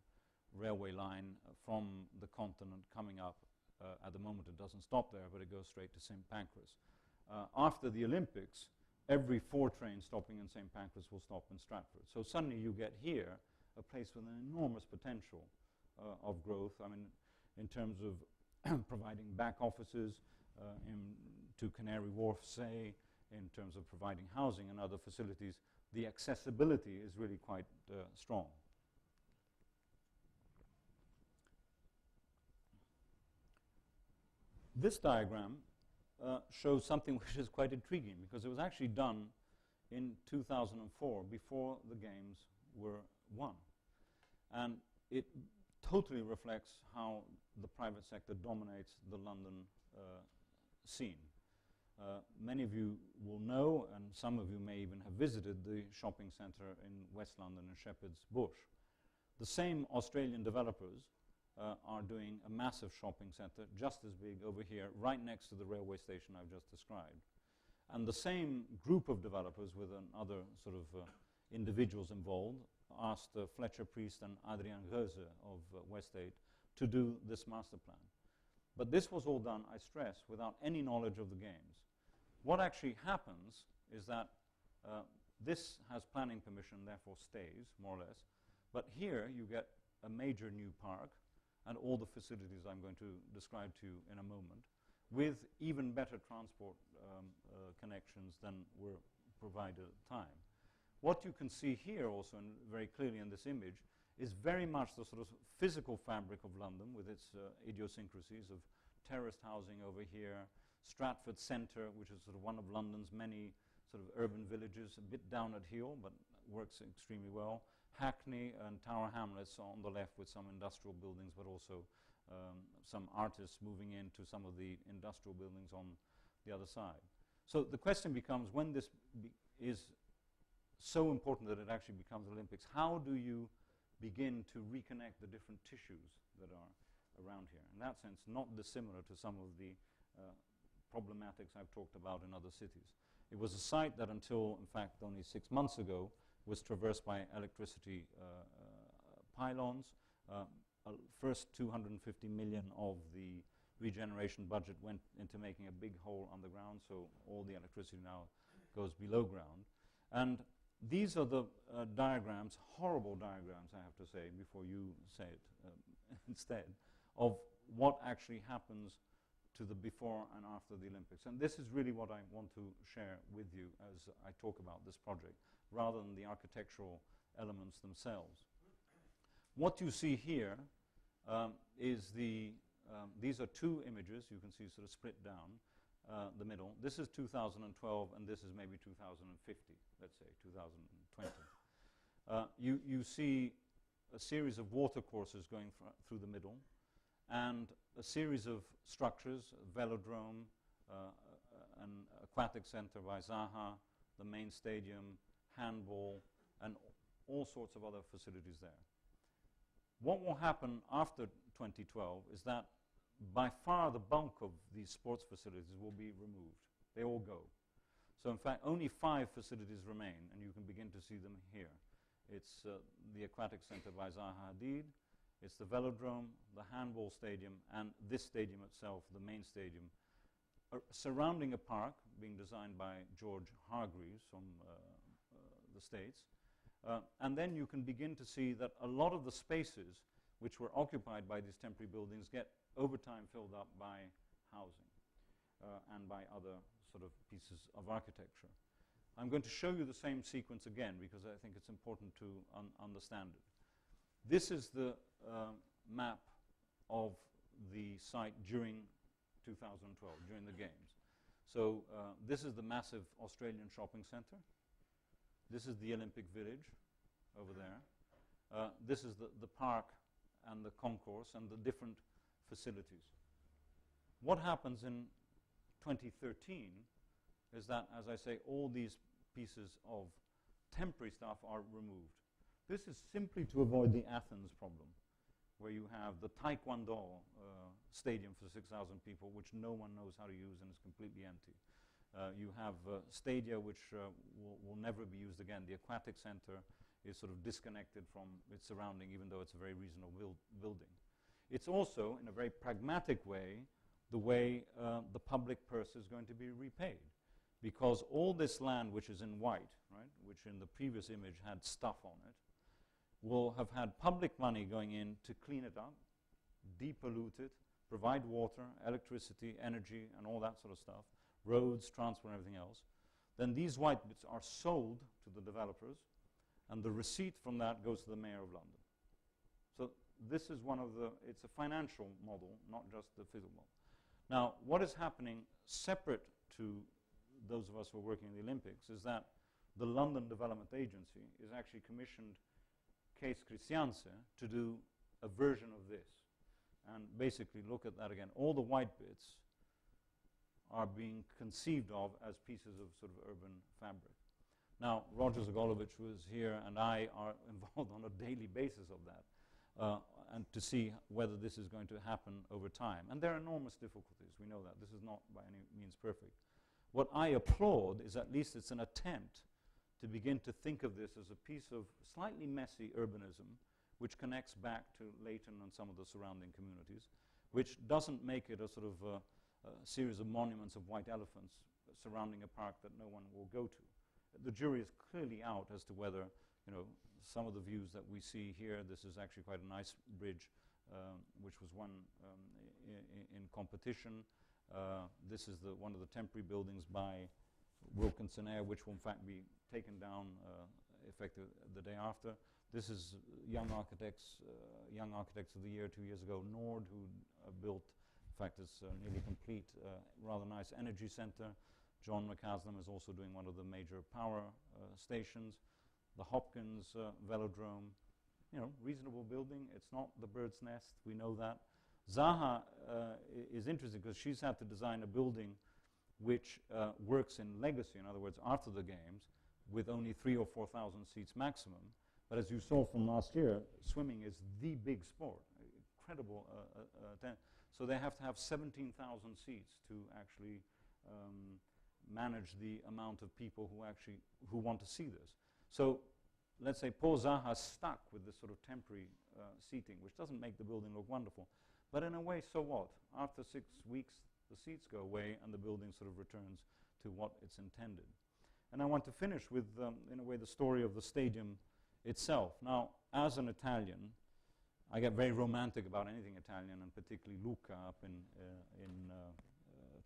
railway line from the continent coming up. At the moment, it doesn't stop there, but it goes straight to St. Pancras. After the Olympics, every 4 trains stopping in St. Pancras will stop in Stratford. So suddenly you get here a place with an enormous potential of growth. I mean, in terms of providing back offices to Canary Wharf, say, in terms of providing housing and other facilities, the accessibility is really quite strong. This diagram shows something which is quite intriguing, because it was actually done in 2004, before the games were won. And it totally reflects how the private sector dominates the London scene. Many of you will know, and some of you may even have visited, the shopping centre in West London in Shepherd's Bush. The same Australian developers are doing a massive shopping centre, just as big over here, right next to the railway station I've just described. And the same group of developers, with other sort of individuals involved, asked Fletcher Priest and Adrian Reuser of Westate to do this master plan. But this was all done, I stress, without any knowledge of the games. What actually happens is that this has planning permission, therefore stays, more or less. But here you get a major new park and all the facilities I'm going to describe to you in a moment, with even better transport connections than were provided at the time. What you can see here also, and very clearly in this image, is very much the sort of physical fabric of London, with its idiosyncrasies of terraced housing over here, Stratford Centre, which is sort of one of London's many sort of urban villages, a bit down at heel, but works extremely well. Hackney and Tower Hamlets on the left, with some industrial buildings, but also some artists moving into some of the industrial buildings on the other side. So the question becomes, when this is so important that it actually becomes Olympics, how do you begin to reconnect the different tissues that are around here? In that sense, not dissimilar to some of the problematics I've talked about in other cities. It was a site that until, in fact, only 6 months ago, was traversed by electricity pylons. First 250 million of the regeneration budget went into making a big hole underground, so all the electricity now goes below ground. And these are the diagrams, horrible diagrams, I have to say, before you say it instead, of what actually happens to the before and after the Olympics. And this is really what I want to share with you as I talk about this project, rather than the architectural elements themselves. What you see here is these are 2 images you can see sort of split down the middle. This is 2012, and this is maybe 2050, let's say 2020. You see a series of watercourses going through the middle, and a series of structures, a velodrome, an aquatic center by Zaha, the main stadium, handball, and all sorts of other facilities there. What will happen after 2012 is that by far the bulk of these sports facilities will be removed. They all go. So in fact, only 5 facilities remain, and you can begin to see them here. It's the aquatic center by Zaha Hadid, it's the velodrome, the handball stadium, and this stadium itself, the main stadium, surrounding a park being designed by George Hargreaves from the States. And then you can begin to see that a lot of the spaces which were occupied by these temporary buildings get over time filled up by housing and by other sort of pieces of architecture. I'm going to show you the same sequence again, because I think it's important to understand it. This is the map of the site during 2012, during the Games. So this is the massive Australian shopping center. This is the Olympic Village over there. This is the park and the concourse and the different facilities. What happens in 2013 is that, as I say, all these pieces of temporary stuff are removed. This is simply to avoid the Athens problem, where you have the Taekwondo stadium for 6,000 people, which no one knows how to use and is completely empty. You have stadia which will never be used again. The aquatic center is sort of disconnected from its surrounding, even though it's a very reasonable building. It's also, in a very pragmatic way, the way the public purse is going to be repaid. Because all this land, which is in white, right, which in the previous image had stuff on it, will have had public money going in to clean it up, depollute it, provide water, electricity, energy, and all that sort of stuff, roads, transport, and everything else. Then these white bits are sold to the developers, and the receipt from that goes to the Mayor of London. So this is one of the, it's a financial model, not just the physical model. Now, what is happening separate to those of us who are working in the Olympics is that the London Development Agency is actually commissioned Case Christianse to do a version of this. And basically, look at that again. All the white bits are being conceived of as pieces of sort of urban fabric. Now, Roger Zagolovich was here, and I are involved on a daily basis of that, and to see whether this is going to happen over time. And there are enormous difficulties. We know that. This is not by any means perfect. What I applaud is at least it's an attempt to begin to think of this as a piece of slightly messy urbanism, which connects back to Leighton and some of the surrounding communities, which doesn't make it a sort of a series of monuments of white elephants surrounding a park that no one will go to. The jury is clearly out as to whether, you know, some of the views that we see here, this is actually quite a nice bridge, which was won in competition. This is one of the temporary buildings by Wilkinson Eyre, which will in fact be taken down effective the day after. This is Young Architects of the Year 2 years ago, Nord, who built, in fact, it's nearly complete, rather nice energy center. John McCaslin is also doing one of the major power stations. The Hopkins Velodrome, you know, reasonable building. It's not the bird's nest, we know that. Zaha is interesting because she's had to design a building which works in legacy, in other words, after the games, with only 3,000 or 4,000 seats maximum. But as you saw from last year, swimming is the big sport. Incredible. So they have to have 17,000 seats to actually manage the amount of people who want to see this. So let's say poor Zaha's stuck with this sort of temporary seating, which doesn't make the building look wonderful. But in a way, so what? After 6 weeks, the seats go away and the building sort of returns to what it's intended. And I want to finish with, in a way, the story of the stadium itself. Now, as an Italian, I get very romantic about anything Italian, and particularly Lucca up in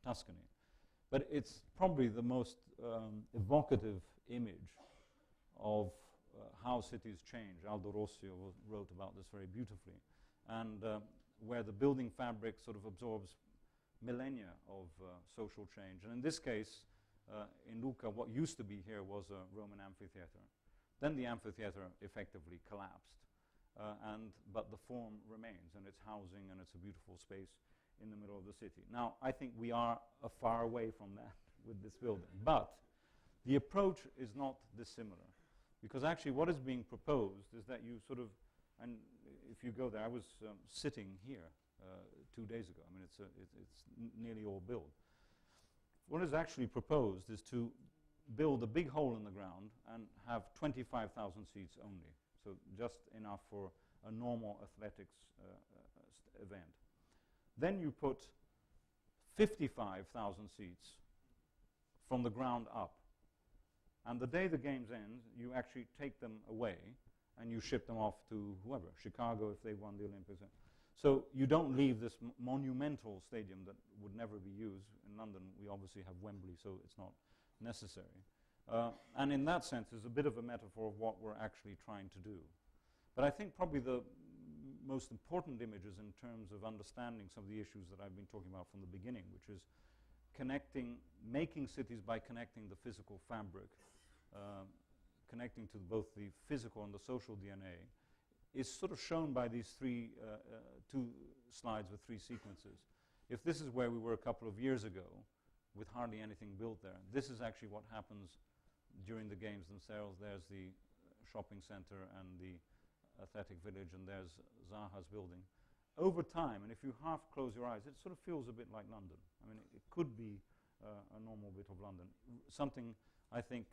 Tuscany. But it's probably the most evocative image of how cities change. Aldo Rossio wrote about this very beautifully. And where the building fabric sort of absorbs millennia of social change. And in this case, in Lucca, what used to be here was a Roman amphitheater. Then the amphitheater effectively collapsed. But the form remains, and it's housing, and it's a beautiful space in the middle of the city. Now, I think we are far away from that with this building. But the approach is not dissimilar. Because actually what is being proposed is that you sort of, and if you go there, I was sitting here 2 days ago. I mean, it's nearly all built. What is actually proposed is to build a big hole in the ground and have 25,000 seats only. So just enough for a normal athletics event. Then you put 55,000 seats from the ground up. And the day the games end, you actually take them away and you ship them off to whoever, Chicago if they won the Olympics. So you don't leave this monumental stadium that would never be used. In London, we obviously have Wembley, so it's not necessary. And in that sense, it's a bit of a metaphor of what we're actually trying to do. But I think probably the most important images in terms of understanding some of the issues that I've been talking about from the beginning, which is making cities by connecting the physical fabric, connecting to both the physical and the social DNA, is sort of shown by these two slides with 3 sequences. If this is where we were a couple of years ago, with hardly anything built there. This is actually what happens during the games themselves. There's the shopping center and the athletic village, and there's Zaha's building. Over time, and if you half close your eyes, it sort of feels a bit like London. I mean, it could be a normal bit of London. Something I think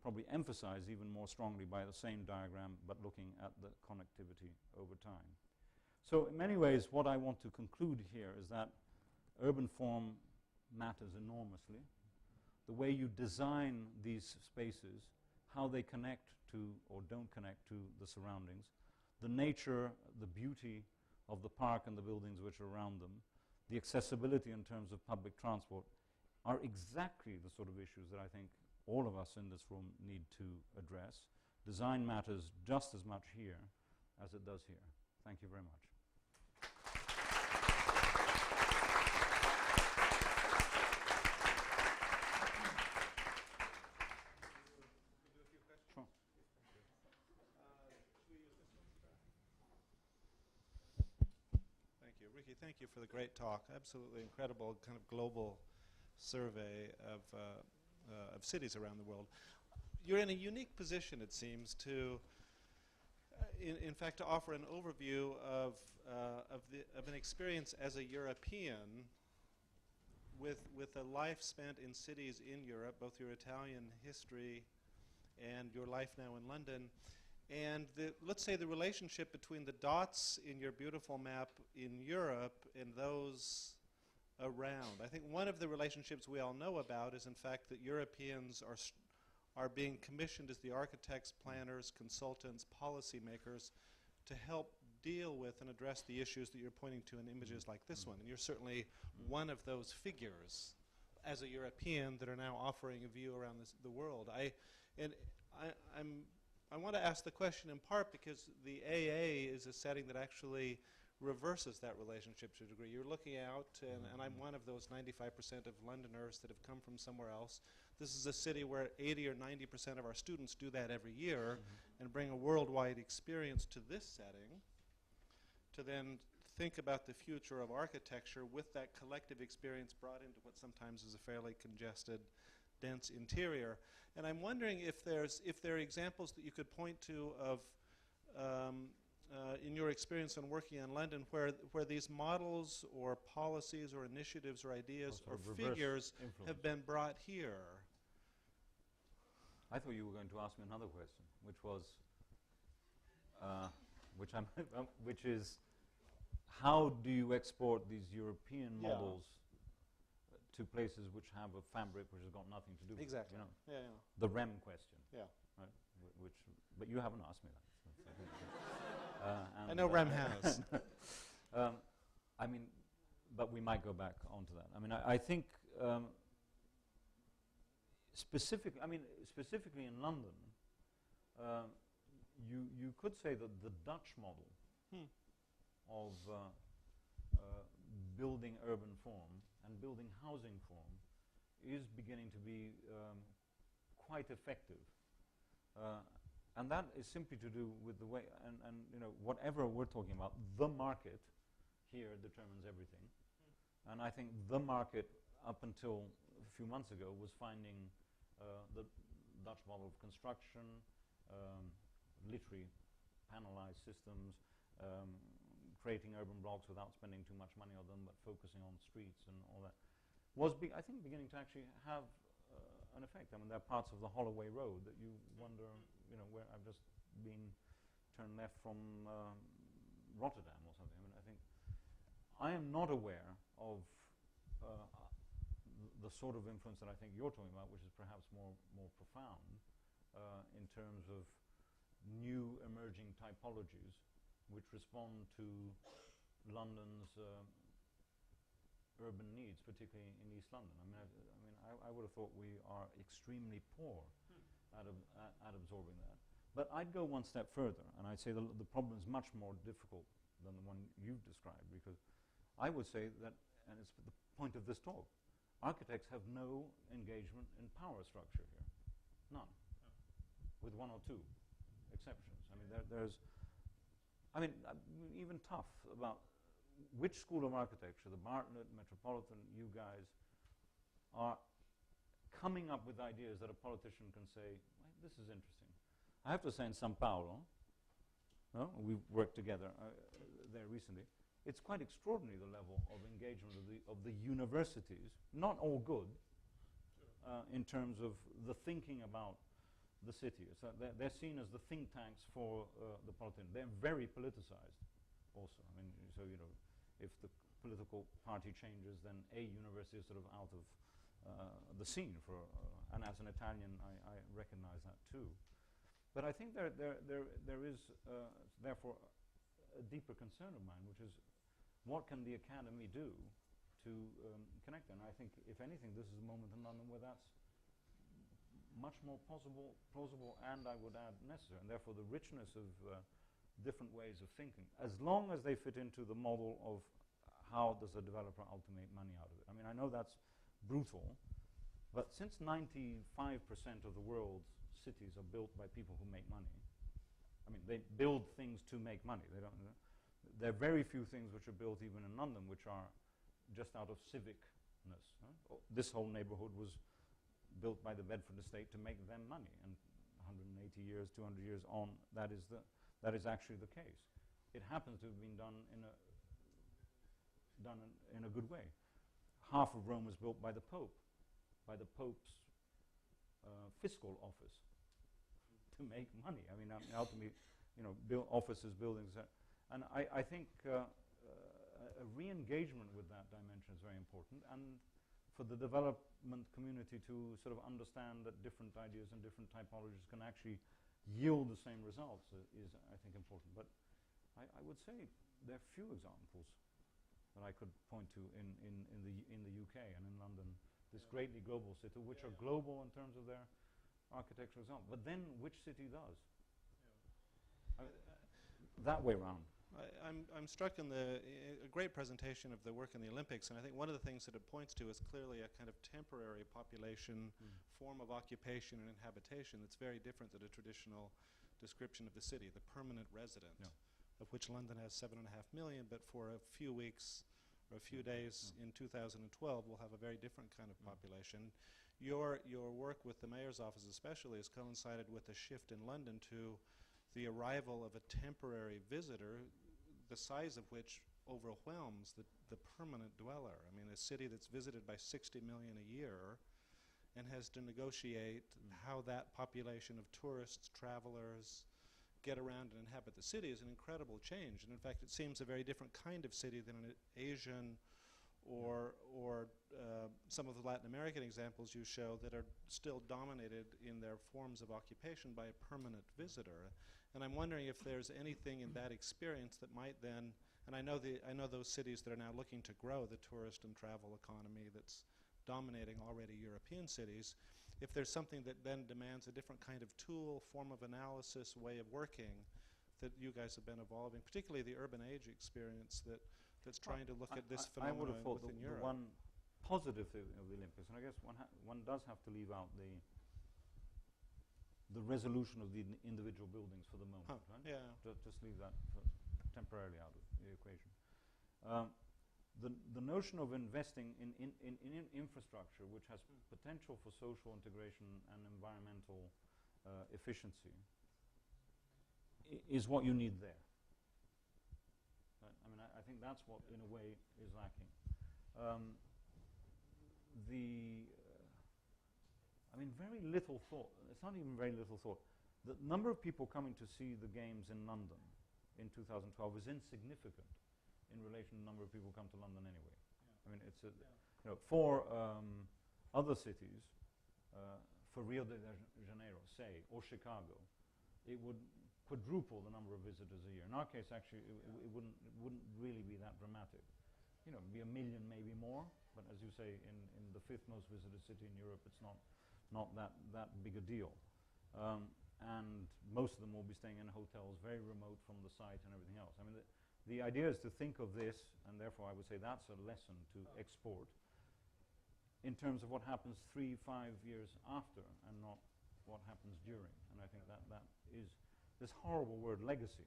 probably emphasized even more strongly by the same diagram, but looking at the connectivity over time. So in many ways, what I want to conclude here is that urban form matters enormously. The way you design these spaces, how they connect to or don't connect to the surroundings, the nature, the beauty of the park and the buildings which are around them, the accessibility in terms of public transport, are exactly the sort of issues that I think all of us in this room need to address. Design matters just as much here as it does here. Thank you very much. Sure. Thank you. Ricky, thank you for the great talk. Absolutely incredible kind of global survey of cities around the world. You're in a unique position, it seems, to, in fact, to offer an overview of an experience as a European with a life spent in cities in Europe, both your Italian history and your life now in London, and let's say the relationship between the dots in your beautiful map in Europe and those around. I think one of the relationships we all know about is, in fact, that Europeans are being commissioned as the architects, planners, consultants, policymakers to help deal with and address the issues that you're pointing to in images like this one. And you're certainly one of those figures as a European that are now offering a view around the world. I want to ask the question in part because the AA is a setting that actually reverses that relationship to a degree. You're looking out, and I'm one of those 95% of Londoners that have come from somewhere else. This is a city where 80 or 90% of our students do that every year and bring a worldwide experience to this setting to then think about the future of architecture with that collective experience brought into what sometimes is a fairly congested, dense interior. And I'm wondering if there are examples that you could point to of in your experience in working in London where these models or policies or initiatives or ideas or figures have been brought here. I thought you were going to ask me another question, which was, which is, how do you export these European models to places which have a fabric which has got nothing to do with it? Exactly. You know, the REM question. Yeah. Right? But you haven't asked me that. I know REM has. I mean, but we might go back onto that. I mean, I think specifically in London, you could say that the Dutch model of building urban form and building housing form is beginning to be quite effective. And that is simply to do with the way, and you know, whatever we're talking about, the market here determines everything. And I think the market, up until a few months ago, was finding the Dutch model of construction, literally panelized systems, creating urban blocks without spending too much money on them, but focusing on streets and all that, was, I think, beginning to actually have an effect. I mean, there are parts of the Holloway Road that you wonder, you know, where I've just been turned left from Rotterdam or something. I mean, I think I am not aware of the sort of influence that I think you're talking about, which is perhaps more profound in terms of new emerging typologies which respond to London's urban needs, particularly in East London. I would have thought we are extremely poor at absorbing that. But I'd go one step further, and I'd say the problem is much more difficult than the one you've described, because I would say that, and it's the point of this talk, architects have no engagement in power structure here. None. With one or two exceptions. I mean, there's even tough about which school of architecture, the Bartlett, Metropolitan, you guys, are coming up with ideas that a politician can say, "Well, this is interesting." I have to say in Sao Paulo, we've worked together there recently, it's quite extraordinary the level of engagement of the universities, not all good, in terms of the thinking about the city. So they're seen as the think tanks for the politicians. They're very politicized also. I mean, so, you know, if the political party changes, then a university is sort of out of the scene for, and as an Italian, I recognize that too. But I think there is, therefore, a deeper concern of mine, which is what can the academy do to connect them? And I think, if anything, this is a moment in London where that's much more plausible, and I would add necessary, and therefore the richness of different ways of thinking, as long as they fit into the model of how does a developer ultimately make money out of it. I mean, I know that's brutal, but since 95% of the world's cities are built by people who make money, I mean, they build things to make money. They don't. There are very few things which are built even in London which are just out of civicness. This whole neighborhood was built by the Bedford estate to make them money, and 180 years, 200 years on, that is actually the case. It happens to have been done in a good way. Half of Rome was built by the Pope, by the Pope's fiscal office to make money. I mean, ultimately, you know, offices, buildings, and I think a re-engagement with that dimension is very important, and for the development community to sort of understand that different ideas and different typologies can actually yield the same results is, I think, important. But I would say there are few examples that I could point to in the UK and in London, this greatly global city, which are global in terms of their architectural example. But then, which city does? That way around. I'm struck in a great presentation of the work in the Olympics, and I think one of the things that it points to is clearly a kind of temporary population form of occupation and inhabitation that's very different than a traditional description of the city, the permanent resident, of which London has 7.5 million, but for a few weeks or a few days in 2012 we'll have a very different kind of population. Your work with the mayor's office especially has coincided with a shift in London to the arrival of a temporary visitor, the size of which overwhelms the permanent dweller. I mean, a city that's visited by 60 million a year and has to negotiate how that population of tourists, travelers, get around and inhabit the city is an incredible change. And in fact, it seems a very different kind of city than an Asian or some of the Latin American examples you show that are still dominated in their forms of occupation by a permanent visitor. And I'm wondering if there's anything in that experience that might then, and I know those cities that are now looking to grow the tourist and travel economy that's dominating already European cities, if there's something that then demands a different kind of tool, form of analysis, way of working that you guys have been evolving, particularly the urban age experience that's trying to look at this phenomenon I would have thought within the Europe. one positive thing of the Olympics, and I guess one does have to leave out the resolution of the individual buildings for the moment, right? Yeah. Just leave that temporarily out of the equation. The notion of investing in infrastructure which has potential for social integration and environmental efficiency is what you need there. Right? I mean, I think that's what, in a way, is lacking. I mean, very little thought. It's not even very little thought. The number of people coming to see the games in London in 2012 is insignificant in relation to the number of people who come to London anyway. I mean, it's you know, for other cities, for Rio de Janeiro, say, or Chicago, it would quadruple the number of visitors a year. In our case, actually, it wouldn't really be that dramatic. You know, it'd be 1 million, maybe more. But as you say, in the 5th most visited city in Europe, it's not that big a deal. And most of them will be staying in hotels very remote from the site and everything else. I mean, the idea is to think of this, and therefore I would say that's a lesson to export in terms of what happens 3-5 years after and not what happens during. And I think that is, this horrible word legacy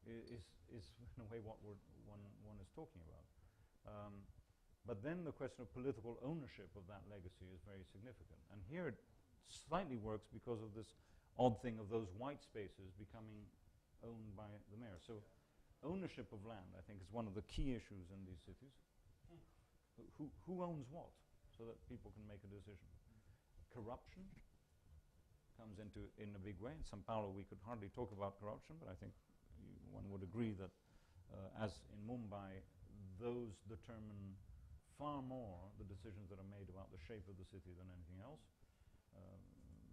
is in a way what one is talking about. But then the question of political ownership of that legacy is very significant. And here it slightly works because of this odd thing of those white spaces becoming owned by the mayor. So ownership of land, I think, is one of the key issues in these cities. Who owns what, so that people can make a decision? Corruption comes into in a big way. In Sao Paulo, we could hardly talk about corruption, but I think one would agree that, as in Mumbai, those determine far more the decisions that are made about the shape of the city than anything else,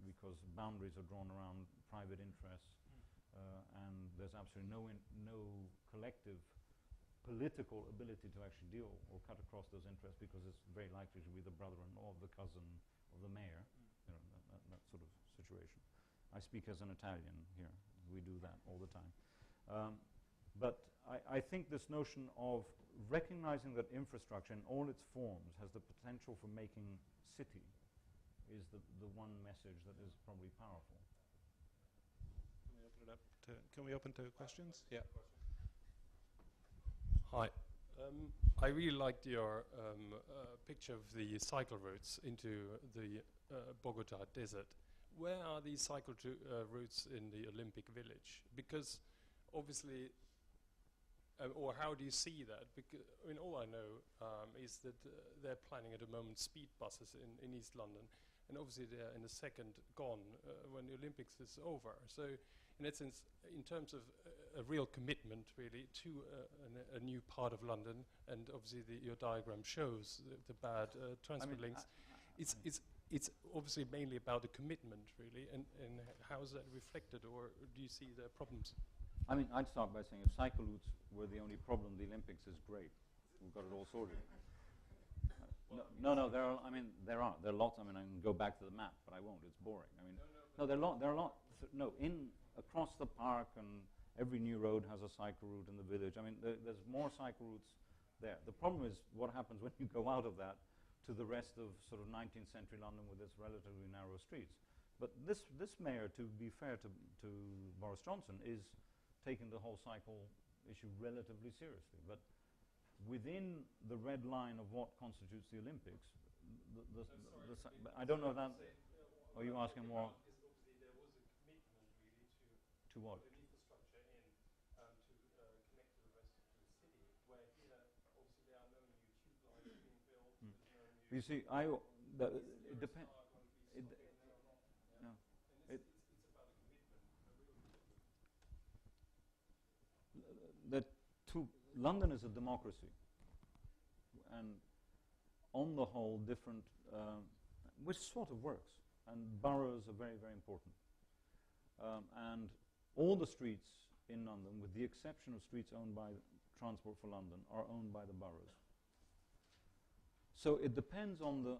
because boundaries are drawn around private interests, and there's absolutely no collective political ability to actually deal or cut across those interests, because it's very likely to be the brother-in-law of the cousin of the mayor, you know, that sort of situation. I speak as an Italian here. We do that all the time. But I think this notion of recognizing that infrastructure in all its forms has the potential for making city is the one message that is probably powerful. Can we open it up to, can we open to questions? Yeah. Hi. I really liked your picture of the cycle routes into the Bogota desert. Where are these cycle routes in the Olympic Village? Because obviously, or how do you see that? Because I mean, all I know is that they're planning at the moment speed buses in East London, and obviously they're in a second gone when the Olympics is over. So in that sense, in terms of a real commitment really to a new part of London, and obviously your diagram shows the bad transport links, it's obviously mainly about the commitment really, and how is that reflected, or do you see there are problems? I mean, I'd start by saying if cycle routes were the only problem, the Olympics is great. We've got it all sorted. No, there are. I mean, there are lots. I mean, I can go back to the map, but I won't. It's boring. I mean, no, there are a lot. No, across the park, and every new road has a cycle route in the village. I mean, there's more cycle routes there. The problem is what happens when you go out of that to the rest of sort of 19th century London with its relatively narrow streets. But this mayor, to be fair to Boris Johnson, is taking the whole cycle issue relatively seriously. But within the red line of what constitutes the Olympics, I don't know that. Are you asking more? Obviously there was a commitment really to what? put an infrastructure in to connect to the rest of the city, where here obviously there are no new tube lines being built. There's no new. You see, it depends. No. It's about a commitment, a real commitment. London is a democracy, and on the whole, different, which sort of works. And boroughs are very, very important. And all the streets in London, with the exception of streets owned by Transport for London, are owned by the boroughs. So it depends on the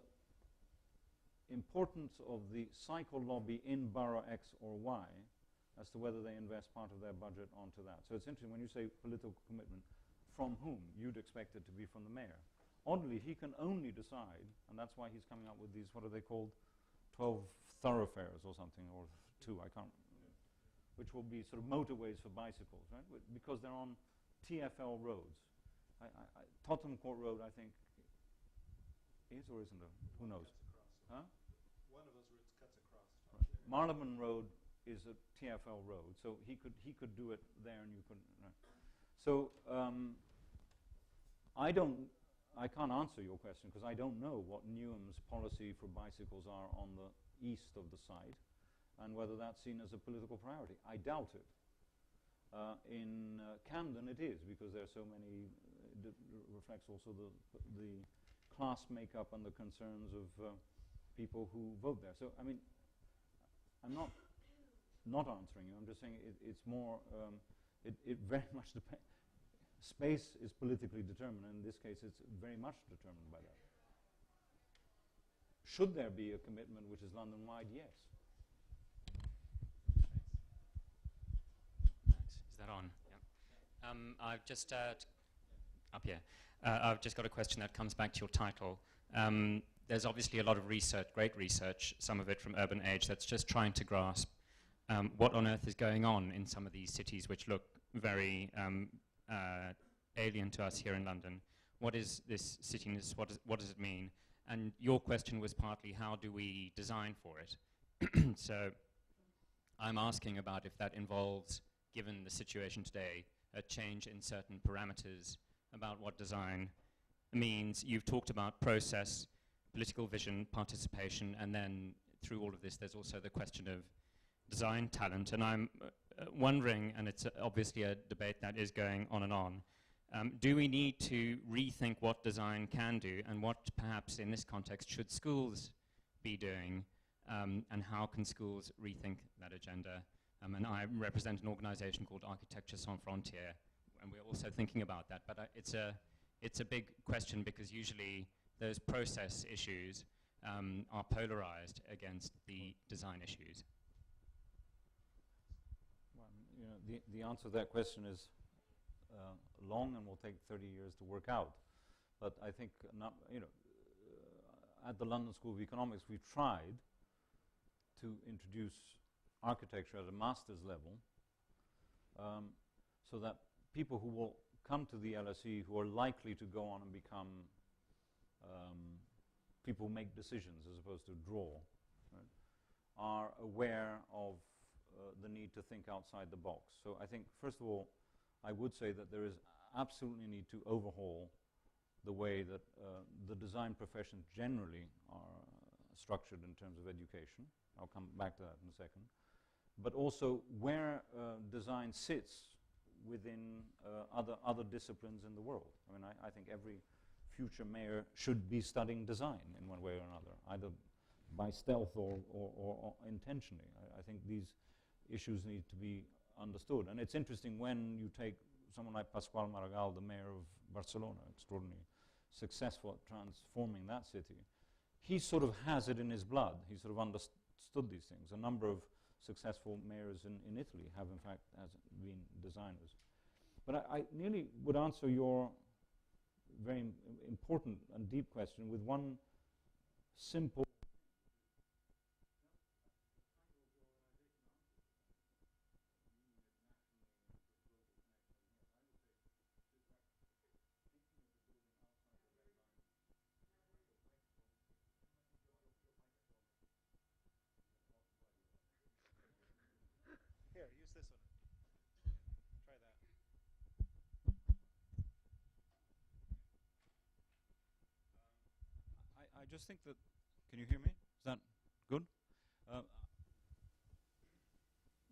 importance of the cycle lobby in borough X or Y as to whether they invest part of their budget onto that. So it's interesting when you say political commitment, from whom? You'd expect it to be from the mayor. Oddly, he can only decide, and that's why he's coming up with these, what are they called, 12 thoroughfares or something, or 2, I can't, which will be sort of motorways for bicycles, right? Because they're on TfL roads. Tottenham Court Road, I think, is or isn't it? Who knows? Huh? One of those routes cuts across. Right. Marylebone Road is a TfL road, so he could do it there, and you couldn't. Right. So I can't answer your question because I don't know what Newham's policy for bicycles are on the east of the site, and whether that's seen as a political priority. I doubt it. In Camden, it is, because there are so many. It reflects also the class makeup and the concerns of people who vote there. So I mean, I'm not answering you. I'm just saying it's more. It very much depends. Space is politically determined, and in this case, it's very much determined by that. Should there be a commitment which is London-wide? Yes. Is that on? Yeah. I've just up here. I've just got a question that comes back to your title. There's obviously a lot of research, great research, some of it from Urban Age, that's just trying to grasp what on earth is going on in some of these cities which look very alien to us here in London. what is this cityness, what does it mean? And your question was partly, how do we design for it? So I'm asking about if that involves, given the situation today, a change in certain parameters about what design means. You've talked about process, political vision, participation, and then through all of this there's also the question of design talent. And I'm wondering, and it's obviously a debate that is going on and on, do we need to rethink what design can do, and what perhaps in this context should schools be doing, and how can schools rethink that agenda? And I represent an organization called Architecture Sans Frontières, and we're also thinking about that. But it's a big question, because usually those process issues are polarized against the design issues. Well, you know, the answer to that question is long and will take 30 years to work out. But I think, at the London School of Economics, we tried to introduce architecture at a master's level, so that people who will come to the LSE, who are likely to go on and become people who make decisions as opposed to draw, right, are aware of the need to think outside the box. So I think, first of all, I would say that there is absolutely need to overhaul the way that the design professions generally are structured in terms of education. I'll come back to that in a second. But also where design sits within other disciplines in the world. I mean, I think every future mayor should be studying design in one way or another, either by stealth or intentionally. I think these issues need to be understood. And it's interesting when you take someone like Pasqual Maragall, the mayor of Barcelona, extraordinarily successful at transforming that city. He sort of has it in his blood. He sort of understood these things. A number of successful mayors in Italy have, in fact, been designers. But I nearly would answer your very important and deep question with one simple Here, use this one. Try that. I just think that, can you hear me? Is that good?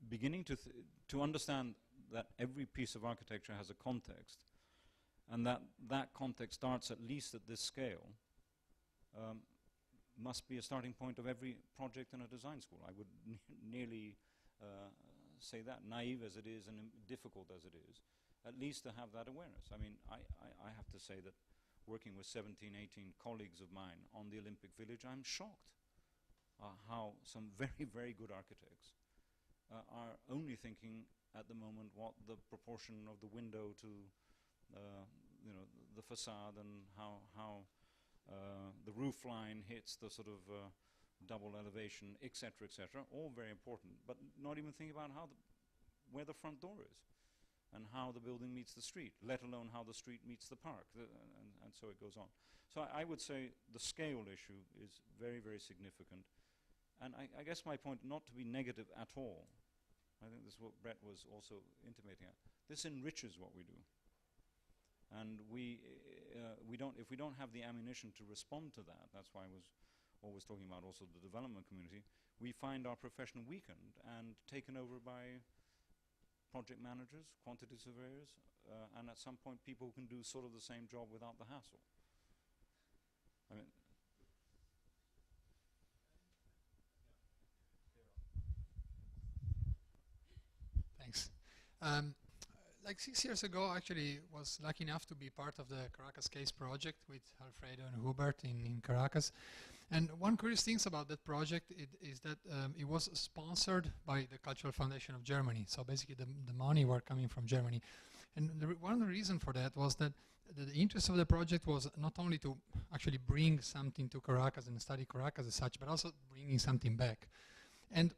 Beginning to understand that every piece of architecture has a context, and that context starts at least at this scale, must be a starting point of every project in a design school. I would nearly say that, naive as it is and difficult as it is, at least to have that awareness. I mean, I have to say that working with 17, 18 colleagues of mine on the Olympic Village, I'm shocked how some very, very good architects are only thinking at the moment what the proportion of the window to the facade, and how the roof line hits the sort of double elevation, etc., all very important, but not even thinking about where the front door is and how the building meets the street, let alone how the street meets the park, and so it goes on. So I would say the scale issue is very, very significant. And I guess my point, not to be negative at all, I think this is what Brett was also intimating at. This enriches what we do. And if we don't have the ammunition to respond to that, that's why I was always talking about also the development community, we find our profession weakened and taken over by project managers, quantity surveyors, and at some point people who can do sort of the same job without the hassle. I mean, Thanks. Like 6 years ago, actually, was lucky enough to be part of the Caracas Case project with Alfredo and Hubert in Caracas. And one curious thing about that project is that it was sponsored by the Cultural Foundation of Germany. So basically the money were coming from Germany. And one of the reasons for that was that the interest of the project was not only to actually bring something to Caracas and study Caracas as such, but also bringing something back. And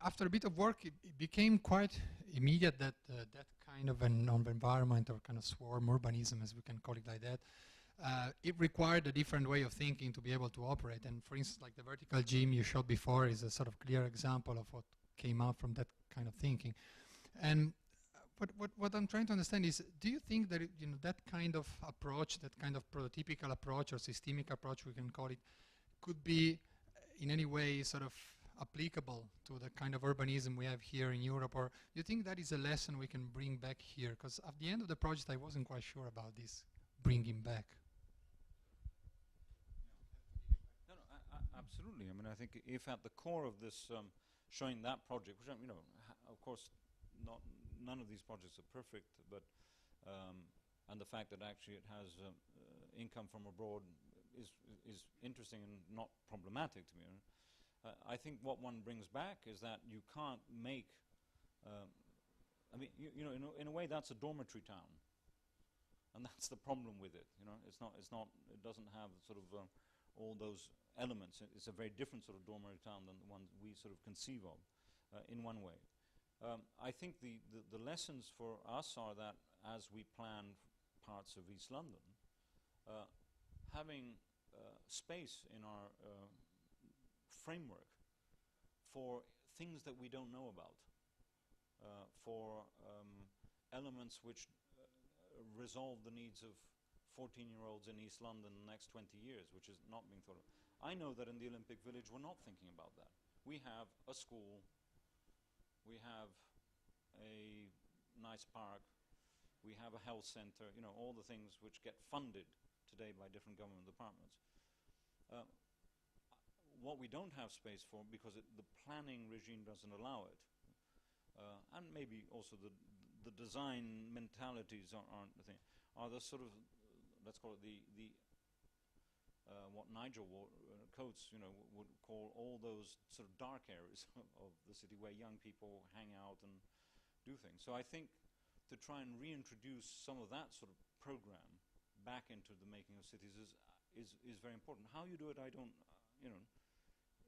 after a bit of work, it became quite immediate that that kind of environment or kind of swarm urbanism, as we can call it like that, it required a different way of thinking to be able to operate. And for instance, like the vertical gym you showed before is a sort of clear example of what came out from that kind of thinking. And what I'm trying to understand is, do you think that that kind of approach, that kind of prototypical approach or systemic approach, we can call it, could be in any way sort of applicable to the kind of urbanism we have here in Europe, or do you think that is a lesson we can bring back here? Because at the end of the project, I wasn't quite sure about this bringing back. No, absolutely. I mean, I think if at the core of this showing that project, which of course, none of these projects are perfect, but and the fact that actually it has income from abroad is interesting and not problematic to me. I think what one brings back is that you can't make. I mean, in a way, that's a dormitory town, and that's the problem with it. It's not. It doesn't have sort of all those elements. It's a very different sort of dormitory town than the one we sort of conceive of, in one way. I think the lessons for us are that as we plan parts of East London, having space in our framework for things that we don't know about, for elements which resolve the needs of 14-year-olds in East London in the next 20 years, which is not being thought of. I know that in the Olympic Village we're not thinking about that. We have a school, we have a nice park, we have a health center, all the things which get funded today by different government departments. What we don't have space for, because the planning regime doesn't allow it, and maybe also the design mentalities aren't the thing, are the sort of, let's call it the what Nigel Coates would call all those sort of dark areas of the city where young people hang out and do things. So I think to try and reintroduce some of that sort of program back into the making of cities is very important. How you do it, I don't,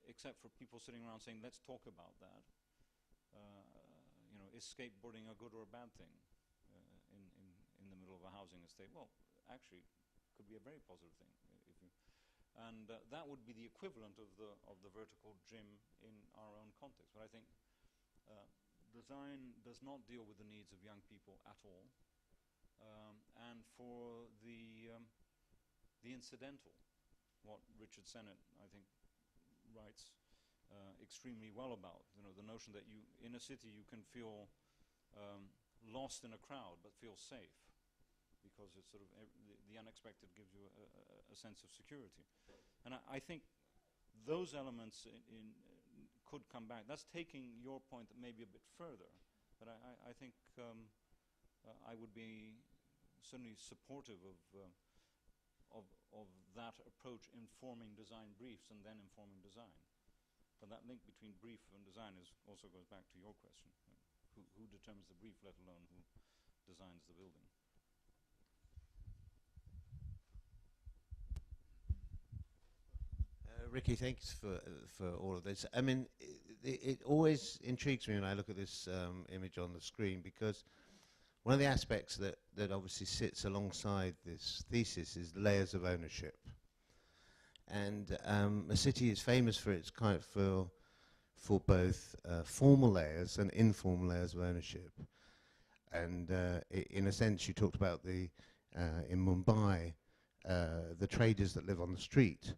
except for people sitting around saying, let's talk about that. Is skateboarding a good or a bad thing in the middle of a housing estate? Well, actually, it could be a very positive thing. And that would be the equivalent of the vertical gym in our own context. But I think design does not deal with the needs of young people at all. And for the incidental, what Richard Sennett, I think, writes extremely well about, the notion that in a city you can feel lost in a crowd but feel safe, because it's sort of the unexpected gives you a sense of security. And I think those elements could come back. That's taking your point maybe a bit further, but I think I would be certainly supportive of that approach informing design briefs and then informing design. But that link between brief and design also goes back to your question. Who determines the brief, let alone who designs the building? Ricky, thanks for all of this. I mean, it always intrigues me when I look at this image on the screen, because one of the aspects that obviously sits alongside this thesis is layers of ownership. And a city is famous for its kind of for both formal layers and informal layers of ownership. And in a sense, you talked about in Mumbai, the traders that live on the street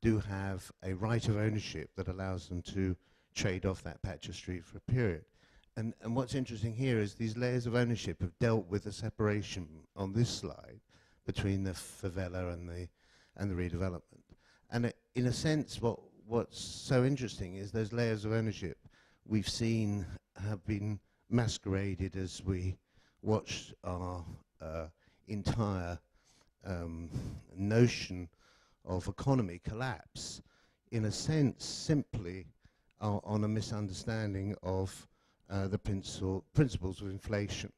do have a right of ownership that allows them to trade off that patch of street for a period. And what's interesting here is these layers of ownership have dealt with the separation on this slide between the favela and the redevelopment. And in a sense, what's so interesting is those layers of ownership we've seen have been masqueraded as we watched our entire notion of economy collapse, in a sense, simply on a misunderstanding of the principles of inflation.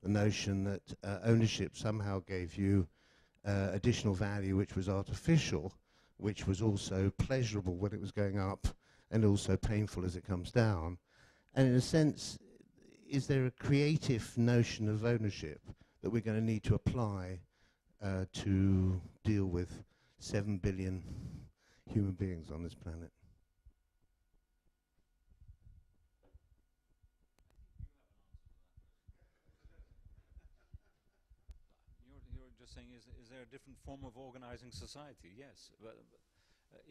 The notion that ownership somehow gave you additional value which was artificial, which was also pleasurable when it was going up and also painful as it comes down. And in a sense, is there a creative notion of ownership that we're going to need to apply to deal with 7 billion human beings on this planet? You're just saying, is there a different form of organizing society? Yes. But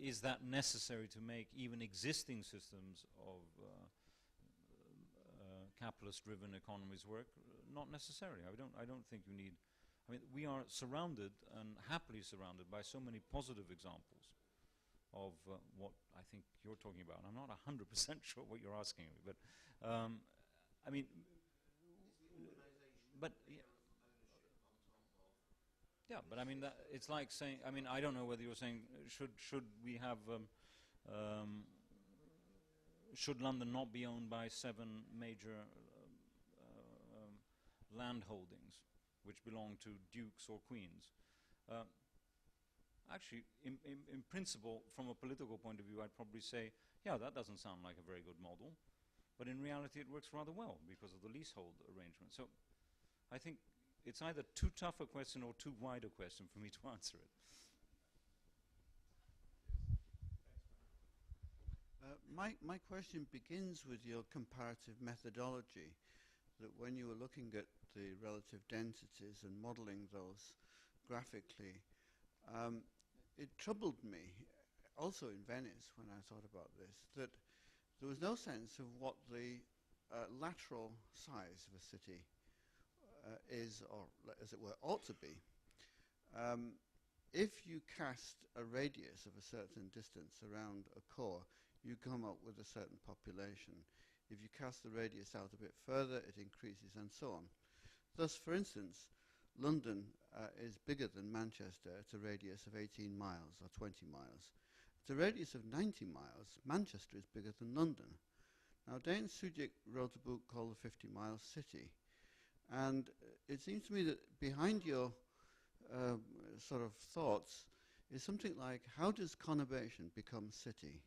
is that necessary to make even existing systems of capitalist-driven economies work? Not necessarily. I don't think you need. I mean, we are surrounded and happily surrounded by so many positive examples of what I think you're talking about. I'm not 100% sure what you're asking me, but I mean, but yeah, but I mean, it's like saying. I mean, I don't know whether you're saying should we have. Should London not be owned by 7 major land holdings, which belong to dukes or queens? Actually, in principle, from a political point of view, I'd probably say, yeah, that doesn't sound like a very good model. But in reality, it works rather well because of the leasehold arrangement. So I think it's either too tough a question or too wide a question for me to answer it. My question begins with your comparative methodology, that when you were looking at the relative densities and modeling those graphically, it troubled me, also in Venice when I thought about this, that there was no sense of what the lateral size of a city is, or as it were, ought to be. If you cast a radius of a certain distance around a core, you come up with a certain population. If you cast the radius out a bit further, it increases, and so on. Thus, for instance, London is bigger than Manchester at a radius of 18 miles or 20 miles. At a radius of 90 miles, Manchester is bigger than London. Now, Dane Sujic wrote a book called The 50-Mile City, and it seems to me that behind your sort of thoughts is something like, how does conurbation become city?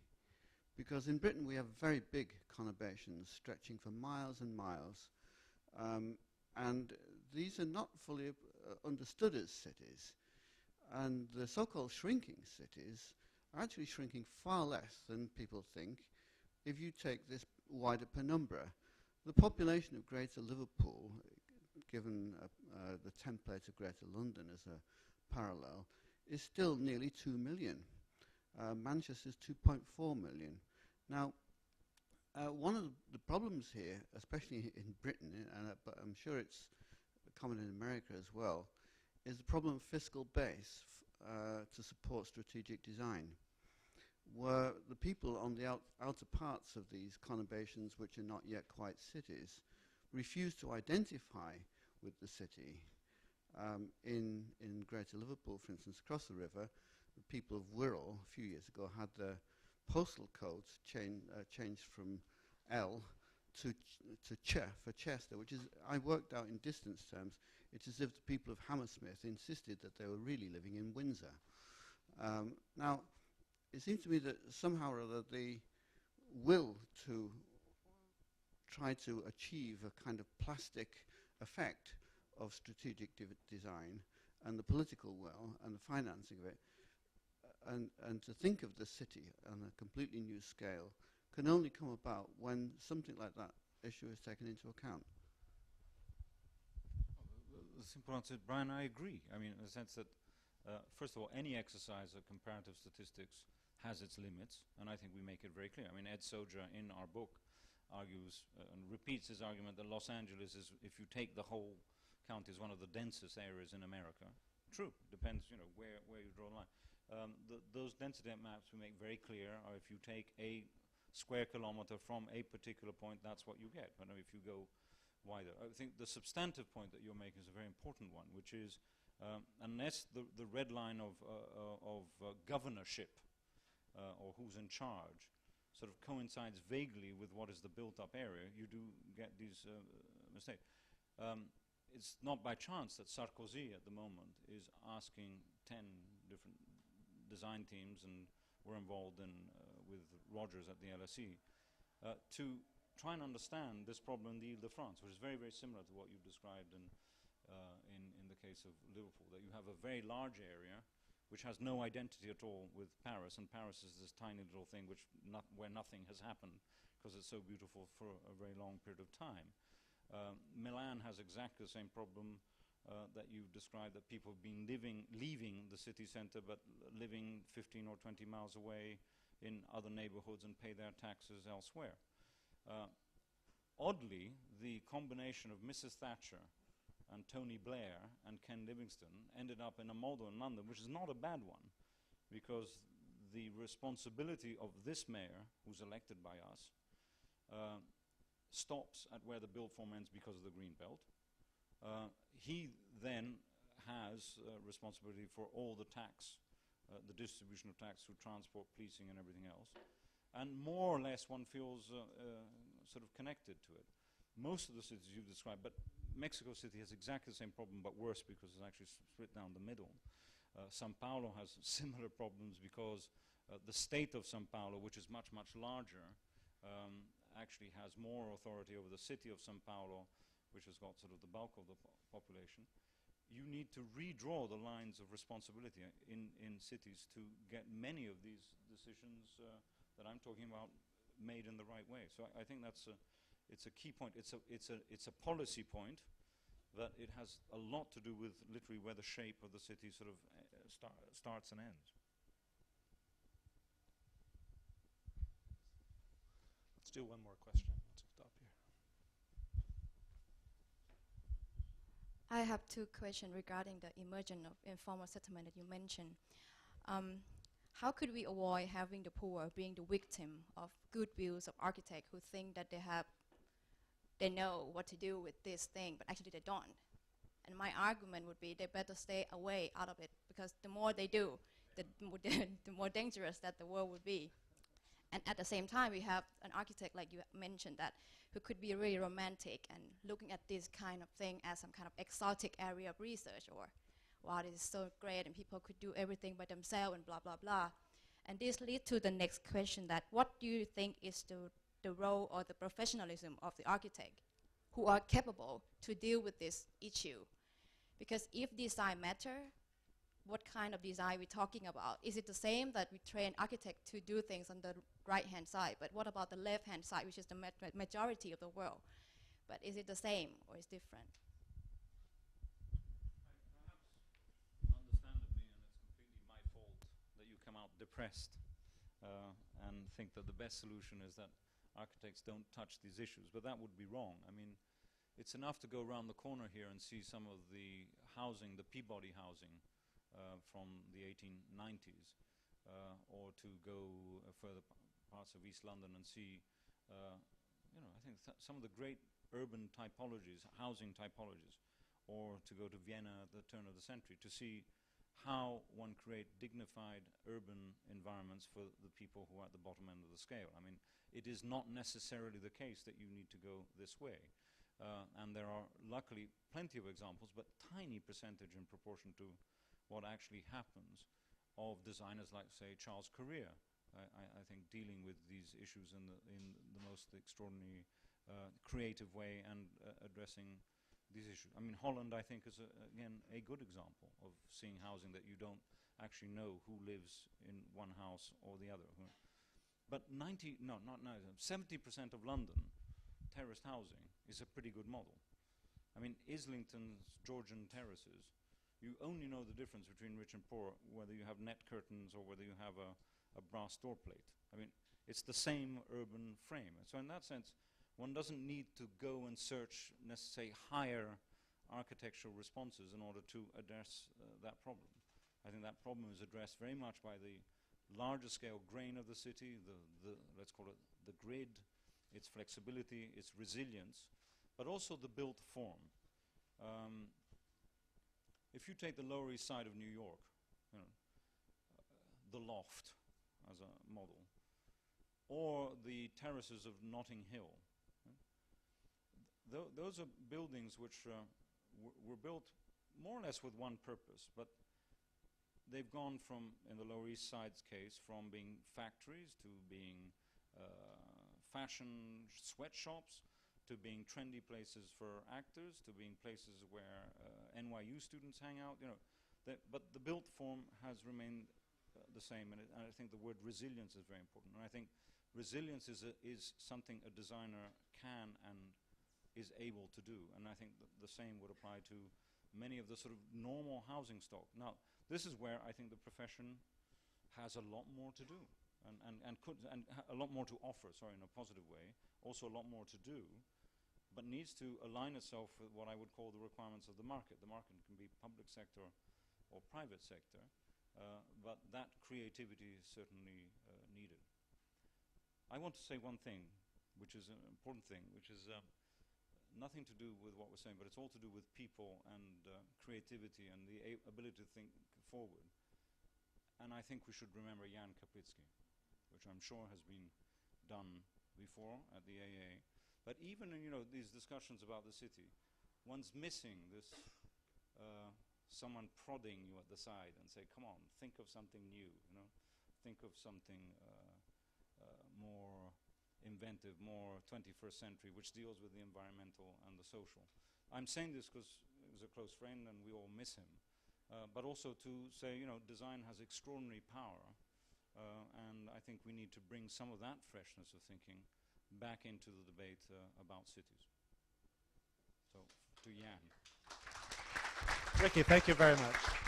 Because in Britain we have very big conurbations stretching for miles and miles, and these are not fully understood as cities. And the so-called shrinking cities are actually shrinking far less than people think. If you take this wider penumbra, the population of Greater Liverpool, given the template of Greater London as a parallel, is still nearly 2 million. Manchester's 2.4 million. Now, one of the problems here, especially in Britain, but I'm sure it's common in America as well, is the problem of fiscal base to support strategic design, where the people on the outer parts of these conurbations, which are not yet quite cities, refuse to identify with the city. In Greater Liverpool, for instance, across the river, the people of Wirral a few years ago had their postal codes changed from L to Ch for Chester, which is, I worked out in distance terms, it's as if the people of Hammersmith insisted that they were really living in Windsor. Now, it seems to me that somehow or other the will to try to achieve a kind of plastic effect of strategic design and the political will and the financing of it, and to think of the city on a completely new scale can only come about when something like that issue is taken into account. The simple answer, Brian, I agree. I mean, in the sense that, first of all, any exercise of comparative statistics has its limits, and I think we make it very clear. I mean, Ed Soja in our book argues and repeats his argument that Los Angeles is, if you take the whole county, is one of the densest areas in America. True, depends, you know, where you draw a line. Those density maps we make very clear are if you take a square kilometer from a particular point, that's what you get. But if you go wider, I think the substantive point that you're making is a very important one, which is unless the red line of governorship or who's in charge sort of coincides vaguely with what is the built-up area, you do get these mistakes. It's not by chance that Sarkozy at the moment is asking 10 different design teams, and we're involved in with Rogers at the LSE, to try and understand this problem in the Ile-de-France, which is very, very similar to what you described in the case of Liverpool, that you have a very large area which has no identity at all with Paris, and Paris is this tiny little thing where nothing has happened because it's so beautiful for a very long period of time. Milan has exactly the same problem that you described, that people have been leaving the city center but living 15 or 20 miles away in other neighborhoods and pay their taxes elsewhere. Oddly, the combination of Mrs. Thatcher and Tony Blair and Ken Livingstone ended up in a model in London, which is not a bad one, because the responsibility of this mayor, who's elected by us, stops at where the build form ends because of the green belt. He then has responsibility for all the tax, the distribution of tax through transport, policing, and everything else. And more or less one feels sort of connected to it. Most of the cities you've described, but Mexico City has exactly the same problem, but worse because it's actually split down the middle. Sao Paulo has similar problems because the state of Sao Paulo, which is much, much larger, actually has more authority over the city of Sao Paulo, which has got sort of the bulk of the population. You need to redraw the lines of responsibility in cities to get many of these decisions that I'm talking about made in the right way. So I think that's it's a key point. It's a policy point, but it has a lot to do with literally where the shape of the city sort of starts and ends. Let's do one more question. Let's stop here. I have two questions regarding the emergence of informal settlement that you mentioned. How could we avoid having the poor being the victim of good views of architects who think that they know what to do with this thing, but actually they don't? And my argument would be they better stay away out of it, because the more they do, the more dangerous that the world would be. And at the same time, we have an architect, like you mentioned, that who could be really romantic and looking at this kind of thing as some kind of exotic area of research, or wow, this is so great and people could do everything by themselves and blah, blah, blah. And this leads to the next question, that what do you think is the role or the professionalism of the architect who are capable to deal with this issue? Because if design matter, what kind of design are we talking about? Is it the same that we train architects to do things on the right-hand side, but what about the left-hand side, which is the majority of the world? But is it the same or is it different? Perhaps, understandably, and it's completely my fault that you come out depressed and think that the best solution is that architects don't touch these issues, but that would be wrong. I mean, it's enough to go around the corner here and see some of the housing, the Peabody housing from the 1890s, or to go further parts of East London and see, I think some of the great urban typologies, housing typologies, or to go to Vienna at the turn of the century to see how one create dignified urban environments for the people who are at the bottom end of the scale. I mean, it is not necessarily the case that you need to go this way. And there are luckily plenty of examples, but tiny percentage in proportion to what actually happens of designers like, say, Charles Correa, I think, dealing with these issues in the most extraordinary creative way and addressing these issues. I mean, Holland, I think, is again a good example of seeing housing that you don't actually know who lives in one house or the other. But 70% of London terraced housing is a pretty good model. I mean, Islington's Georgian terraces, you only know the difference between rich and poor, whether you have net curtains or whether you have a brass door plate. I mean, it's the same urban frame. And so in that sense, one doesn't need to go and search necessarily higher architectural responses in order to address that problem. I think that problem is addressed very much by the larger scale grain of the city, let's call it the grid, its flexibility, its resilience, but also the built form. If you take the Lower East Side of New York, the loft as a model, or the terraces of Notting Hill, those are buildings which were built more or less with one purpose, but they've gone from, in the Lower East Side's case, from being factories to being fashion sweatshops, to being trendy places for actors, to being places where NYU students hang out. But the built form has remained the same, and I think the word resilience is very important. And I think resilience is something a designer can and is able to do. And I think the same would apply to many of the sort of normal housing stock. Now, this is where I think the profession has a lot more to do, and a lot more to offer, sorry, in a positive way, also a lot more to do, but needs to align itself with what I would call the requirements of the market. The market can be public sector or private sector, but that creativity is certainly needed. I want to say one thing, which is an important thing, which is nothing to do with what we're saying, but it's all to do with people and creativity and the ability to think forward. And I think we should remember Jan Kaplitsky, which I'm sure has been done before at the AA. But even in these discussions about the city, one's missing this someone prodding you at the side and say, come on, think of something new, think of something more inventive, more 21st century, which deals with the environmental and the social. I'm saying this because he was a close friend and we all miss him, but also to say, design has extraordinary power, and I think we need to bring some of that freshness of thinking back into the debate about cities. So, to Jan. Ricky, thank you very much.